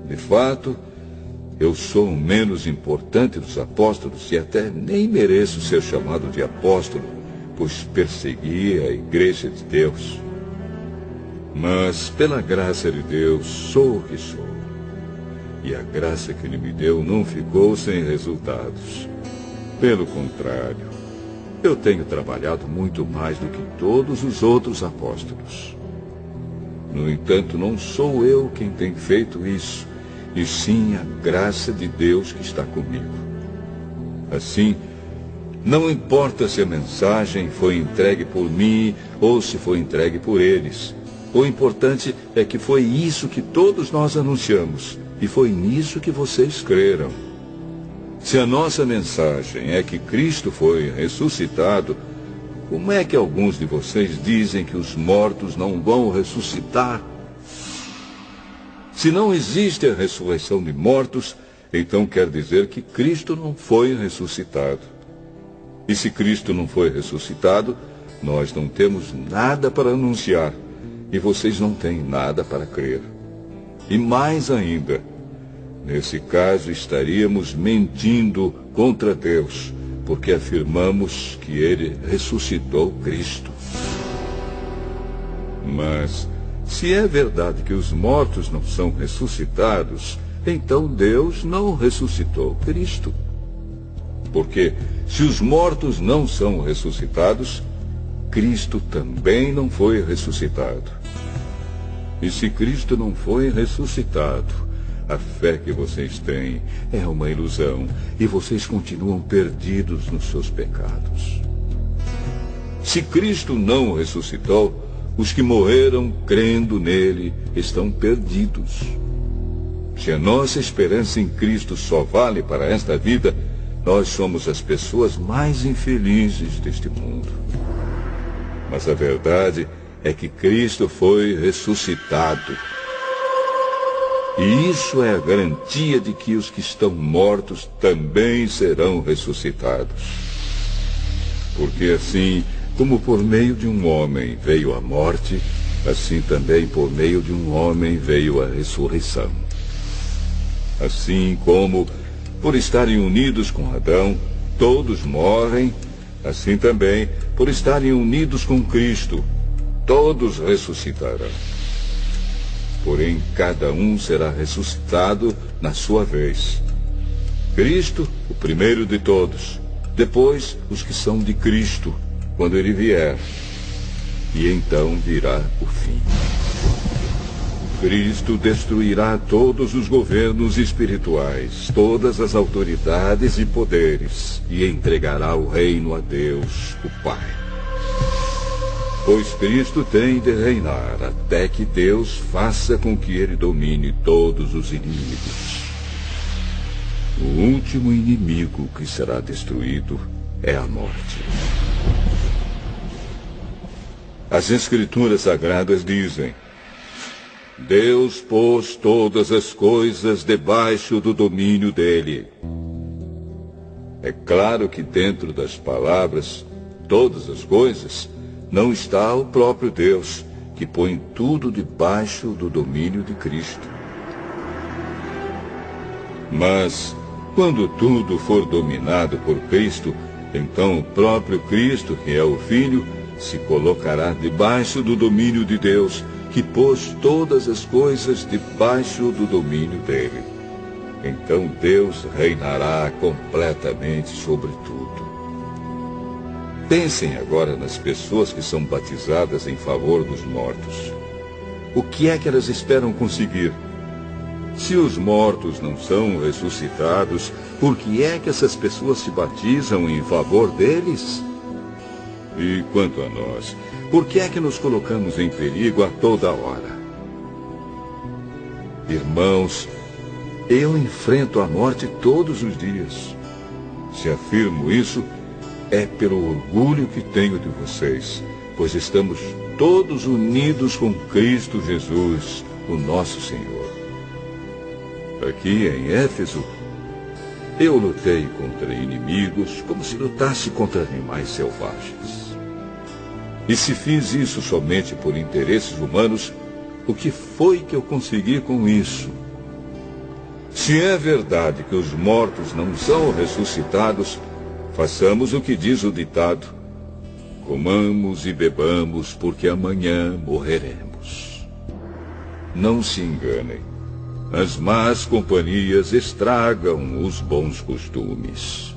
A: De fato, eu sou o menos importante dos apóstolos e até nem mereço ser chamado de apóstolo, pois persegui a igreja de Deus. Mas, pela graça de Deus, sou o que sou. E a graça que ele me deu não ficou sem resultados. Pelo contrário, eu tenho trabalhado muito mais do que todos os outros apóstolos. No entanto, não sou eu quem tem feito isso, e sim a graça de Deus que está comigo. Assim, não importa se a mensagem foi entregue por mim ou se foi entregue por eles. O importante é que foi isso que todos nós anunciamos, e foi nisso que vocês creram. Se a nossa mensagem é que Cristo foi ressuscitado, como é que alguns de vocês dizem que os mortos não vão ressuscitar? Se não existe a ressurreição de mortos, então quer dizer que Cristo não foi ressuscitado. E se Cristo não foi ressuscitado, nós não temos nada para anunciar, e vocês não têm nada para crer. E mais ainda, nesse caso estaríamos mentindo contra Deus, porque afirmamos que ele ressuscitou Cristo. Mas, se é verdade que os mortos não são ressuscitados, então Deus não ressuscitou Cristo. Porque, se os mortos não são ressuscitados, Cristo também não foi ressuscitado. E se Cristo não foi ressuscitado, a fé que vocês têm é uma ilusão e vocês continuam perdidos nos seus pecados. Se Cristo não ressuscitou, os que morreram crendo nele estão perdidos. Se a nossa esperança em Cristo só vale para esta vida, nós somos as pessoas mais infelizes deste mundo. Mas a verdade é que Cristo foi ressuscitado. E isso é a garantia de que os que estão mortos também serão ressuscitados. Porque assim como por meio de um homem veio a morte, assim também por meio de um homem veio a ressurreição. Assim como, por estarem unidos com Adão, todos morrem, assim também, por estarem unidos com Cristo, todos ressuscitarão. Porém, cada um será ressuscitado na sua vez. Cristo, o primeiro de todos, depois os que são de Cristo, quando ele vier. E então virá o fim. Cristo destruirá todos os governos espirituais, todas as autoridades e poderes, e entregará o reino a Deus, o Pai. Pois Cristo tem de reinar até que Deus faça com que ele domine todos os inimigos. O último inimigo que será destruído é a morte. As Escrituras Sagradas dizem: Deus pôs todas as coisas debaixo do domínio dele. É claro que dentro das palavras, todas as coisas, não está o próprio Deus, que põe tudo debaixo do domínio de Cristo. Mas, quando tudo for dominado por Cristo, então o próprio Cristo, que é o Filho, se colocará debaixo do domínio de Deus, que pôs todas as coisas debaixo do domínio dele. Então Deus reinará completamente sobre tudo. Pensem agora nas pessoas que são batizadas em favor dos mortos. O que é que elas esperam conseguir? Se os mortos não são ressuscitados, por que é que essas pessoas se batizam em favor deles? E quanto a nós, por que é que nos colocamos em perigo a toda hora? Irmãos, eu enfrento a morte todos os dias. Se afirmo isso, é pelo orgulho que tenho de vocês, pois estamos todos unidos com Cristo Jesus, o nosso Senhor. Aqui em Éfeso, eu lutei contra inimigos como se lutasse contra animais selvagens. E se fiz isso somente por interesses humanos, o que foi que eu consegui com isso? Se é verdade que os mortos não são ressuscitados, façamos o que diz o ditado: comamos e bebamos, porque amanhã morreremos. Não se enganem. As más companhias estragam os bons costumes.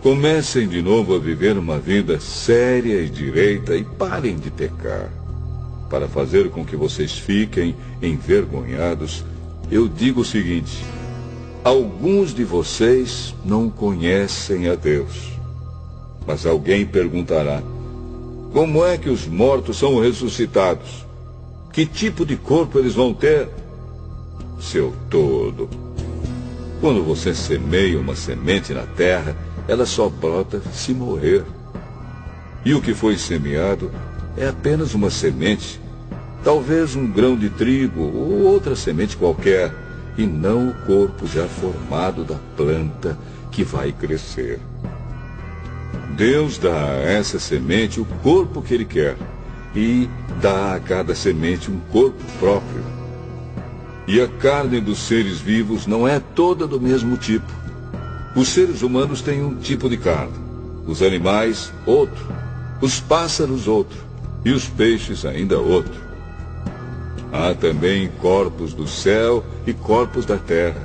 A: Comecem de novo a viver uma vida séria e direita e parem de pecar. Para fazer com que vocês fiquem envergonhados, eu digo o seguinte: alguns de vocês não conhecem a Deus. Mas alguém perguntará: como é que os mortos são ressuscitados? Que tipo de corpo eles vão ter? Seu tolo! Quando você semeia uma semente na terra, ela só brota se morrer. E o que foi semeado é apenas uma semente, talvez um grão de trigo ou outra semente qualquer, e não o corpo já formado da planta que vai crescer. Deus dá a essa semente o corpo que Ele quer, e dá a cada semente um corpo próprio. E a carne dos seres vivos não é toda do mesmo tipo. Os seres humanos têm um tipo de carne, os animais outro, os pássaros outro, e os peixes ainda outro. Há também corpos do céu e corpos da terra.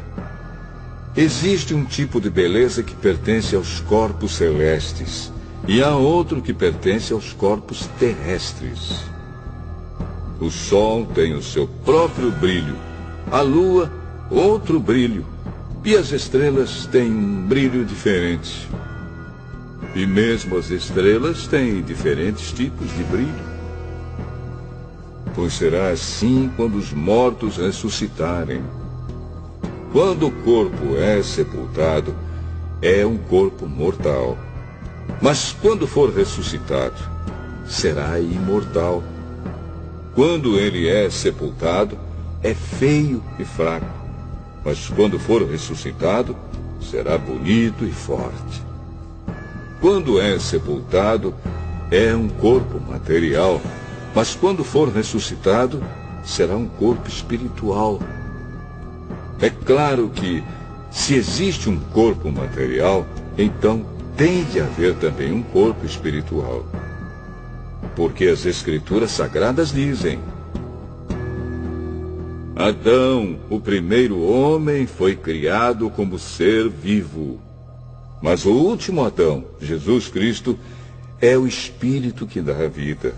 A: Existe um tipo de beleza que pertence aos corpos celestes, e há outro que pertence aos corpos terrestres. O sol tem o seu próprio brilho, a lua outro brilho, e as estrelas têm um brilho diferente. E mesmo as estrelas têm diferentes tipos de brilho. pois será assim quando os mortos ressuscitarem. Quando o corpo é sepultado, é um corpo mortal. Mas quando for ressuscitado, será imortal. Quando ele é sepultado, é feio e fraco. Mas quando for ressuscitado, será bonito e forte. Quando é sepultado, é um corpo material. Mas quando for ressuscitado, será um corpo espiritual. É claro que, se existe um corpo material, então tem de haver também um corpo espiritual. Porque as Escrituras Sagradas dizem: Adão, o primeiro homem, foi criado como ser vivo. Mas o último Adão, Jesus Cristo, é o Espírito que dá a vida.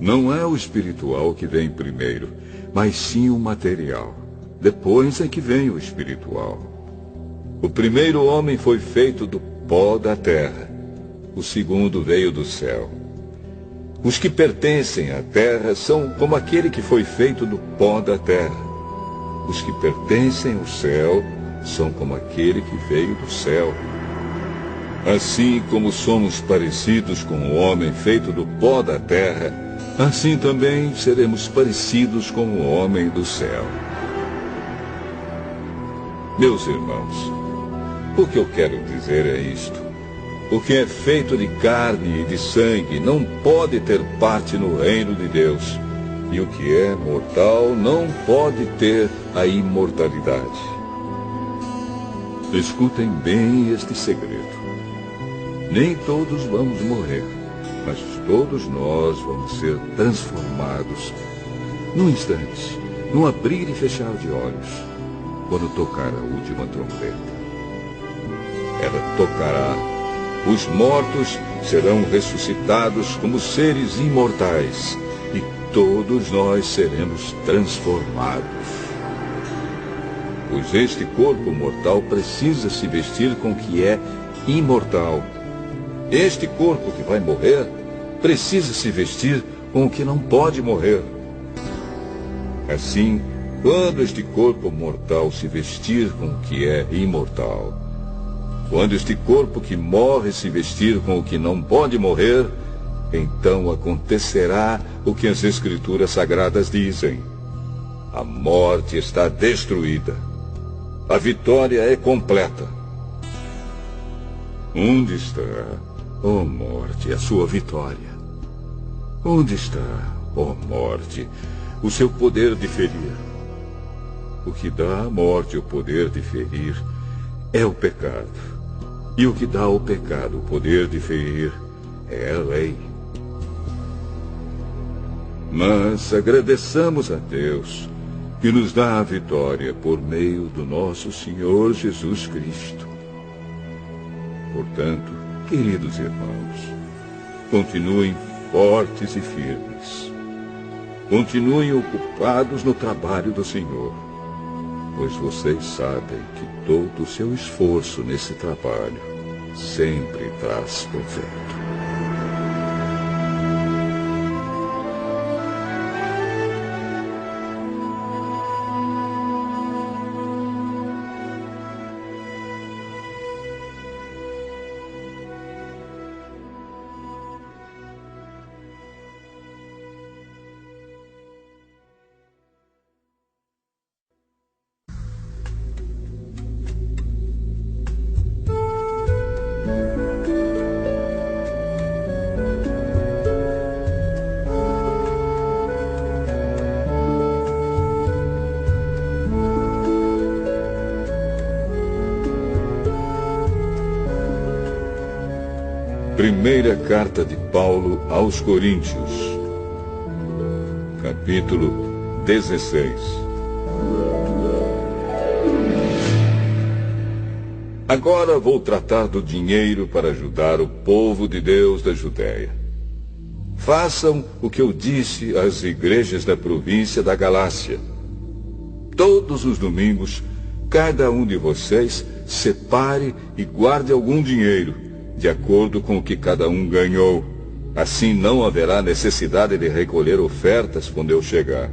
A: Não é o espiritual que vem primeiro, mas sim o material. Depois é que vem o espiritual. O primeiro homem foi feito do pó da terra. O segundo veio do céu. Os que pertencem à terra são como aquele que foi feito do pó da terra. Os que pertencem ao céu são como aquele que veio do céu. Assim como somos parecidos com o homem feito do pó da terra, assim também seremos parecidos com o homem do céu. Meus irmãos, o que eu quero dizer é isto. O que é feito de carne e de sangue não pode ter parte no reino de Deus. E o que é mortal não pode ter a imortalidade. Escutem bem este segredo. Nem todos vamos morrer, mas todos nós vamos ser transformados num instante, num abrir e fechar de olhos, quando tocar a última trombeta. Ela tocará. Os mortos serão ressuscitados como seres imortais, e todos nós seremos transformados. Pois este corpo mortal precisa se vestir com o que é imortal. Este corpo que vai morrer precisa se vestir com o que não pode morrer. Assim, quando este corpo mortal se vestir com o que é imortal, quando este corpo que morre se vestir com o que não pode morrer, então acontecerá o que as Escrituras Sagradas dizem: a morte está destruída. A vitória é completa. Onde está, ó morte, a sua vitória? Onde está, ó morte, o seu poder de ferir? O que dá à morte o poder de ferir é o pecado. E o que dá ao pecado o poder de ferir é a lei. Mas agradeçamos a Deus que nos dá a vitória por meio do nosso Senhor Jesus Cristo. Portanto, queridos irmãos, continuem fortes e firmes. Continuem ocupados no trabalho do Senhor, pois vocês sabem que todo o seu esforço nesse trabalho sempre traz proveito. Primeira carta de Paulo aos Coríntios, capítulo 16. Agora vou tratar do dinheiro para ajudar o povo de Deus da Judéia. Façam o que eu disse às igrejas da província da Galácia. Todos os domingos, cada um de vocês separe e guarde algum dinheiro, de acordo com o que cada um ganhou, Assim não haverá necessidade de recolher ofertas quando eu chegar.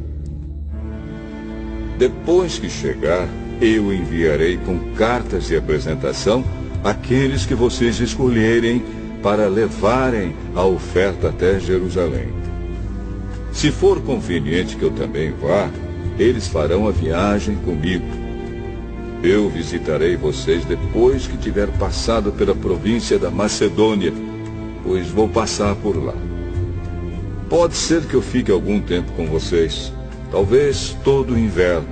A: Depois que chegar, eu enviarei com cartas de apresentação aqueles que vocês escolherem para levarem a oferta até Jerusalém. Se for conveniente que eu também vá, eles farão a viagem comigo. Eu visitarei vocês depois que tiver passado pela província da Macedônia, pois vou passar por lá. Pode ser que eu fique algum tempo com vocês, talvez todo o inverno,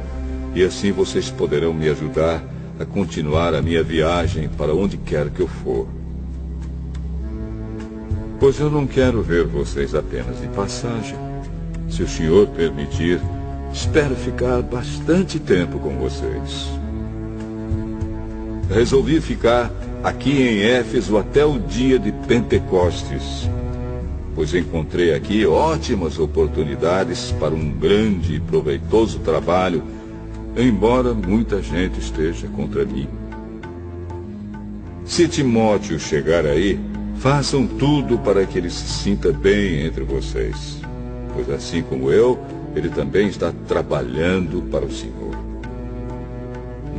A: e assim vocês poderão me ajudar a continuar a minha viagem para onde quer que eu for. Pois eu não quero ver vocês apenas de passagem. Se o Senhor permitir, espero ficar bastante tempo com vocês. Resolvi ficar aqui em Éfeso até o dia de Pentecostes, pois encontrei aqui ótimas oportunidades para um grande e proveitoso trabalho, embora muita gente esteja contra mim. Se Timóteo chegar aí, façam tudo para que ele se sinta bem entre vocês, pois assim como eu, ele também está trabalhando para o Senhor.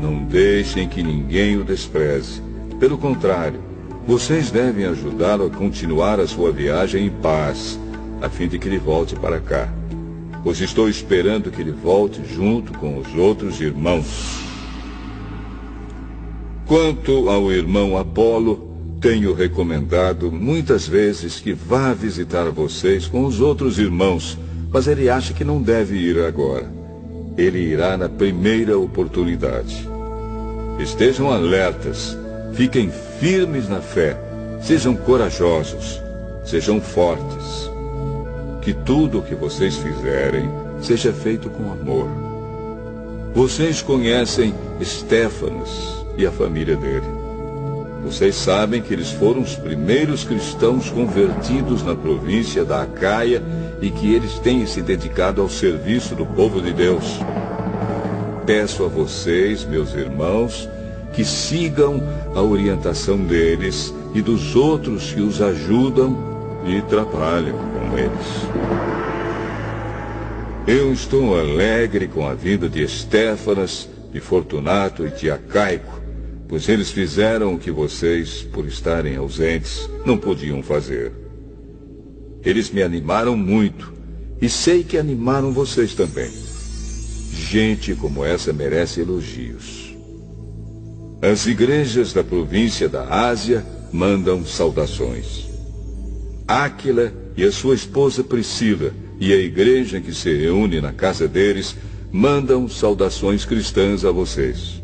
A: Não deixem que ninguém o despreze. Pelo contrário, vocês devem ajudá-lo a continuar a sua viagem em paz, a fim de que ele volte para cá, pois estou esperando que ele volte junto com os outros irmãos. Quanto ao irmão Apolo, tenho recomendado muitas vezes que vá visitar vocês com os outros irmãos, mas ele acha que não deve ir agora. Ele irá na primeira oportunidade. Estejam alertas, fiquem firmes na fé, sejam corajosos, sejam fortes. Que tudo o que vocês fizerem seja feito com amor. Vocês conhecem Estéfanas e a família dele. Vocês sabem que eles foram os primeiros cristãos convertidos na província da Acaia e que eles têm se dedicado ao serviço do povo de Deus. Peço a vocês, meus irmãos, que sigam a orientação deles e dos outros que os ajudam e trabalham com eles. Eu estou alegre com a vinda de Estéfanas, de Fortunato e de Acaico, pois eles fizeram o que vocês, por estarem ausentes, não podiam fazer. Eles me animaram muito, e sei que animaram vocês também. Gente como essa merece elogios. As igrejas da província da Ásia mandam saudações. Áquila e a sua esposa Priscila e a igreja que se reúne na casa deles mandam saudações cristãs a vocês.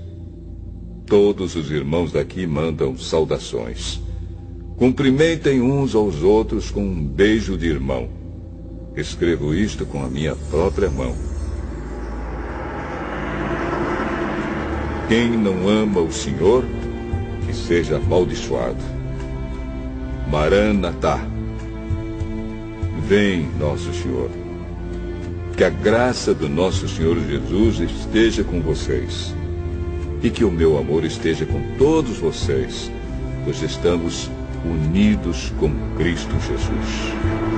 A: Todos os irmãos daqui mandam saudações. Cumprimentem uns aos outros com um beijo de irmão. Escrevo isto com a minha própria mão. Quem não ama o Senhor, que seja amaldiçoado. Maranatá. Vem, nosso Senhor. Que a graça do nosso Senhor Jesus esteja com vocês. E que o meu amor esteja com todos vocês, pois estamos unidos com Cristo Jesus.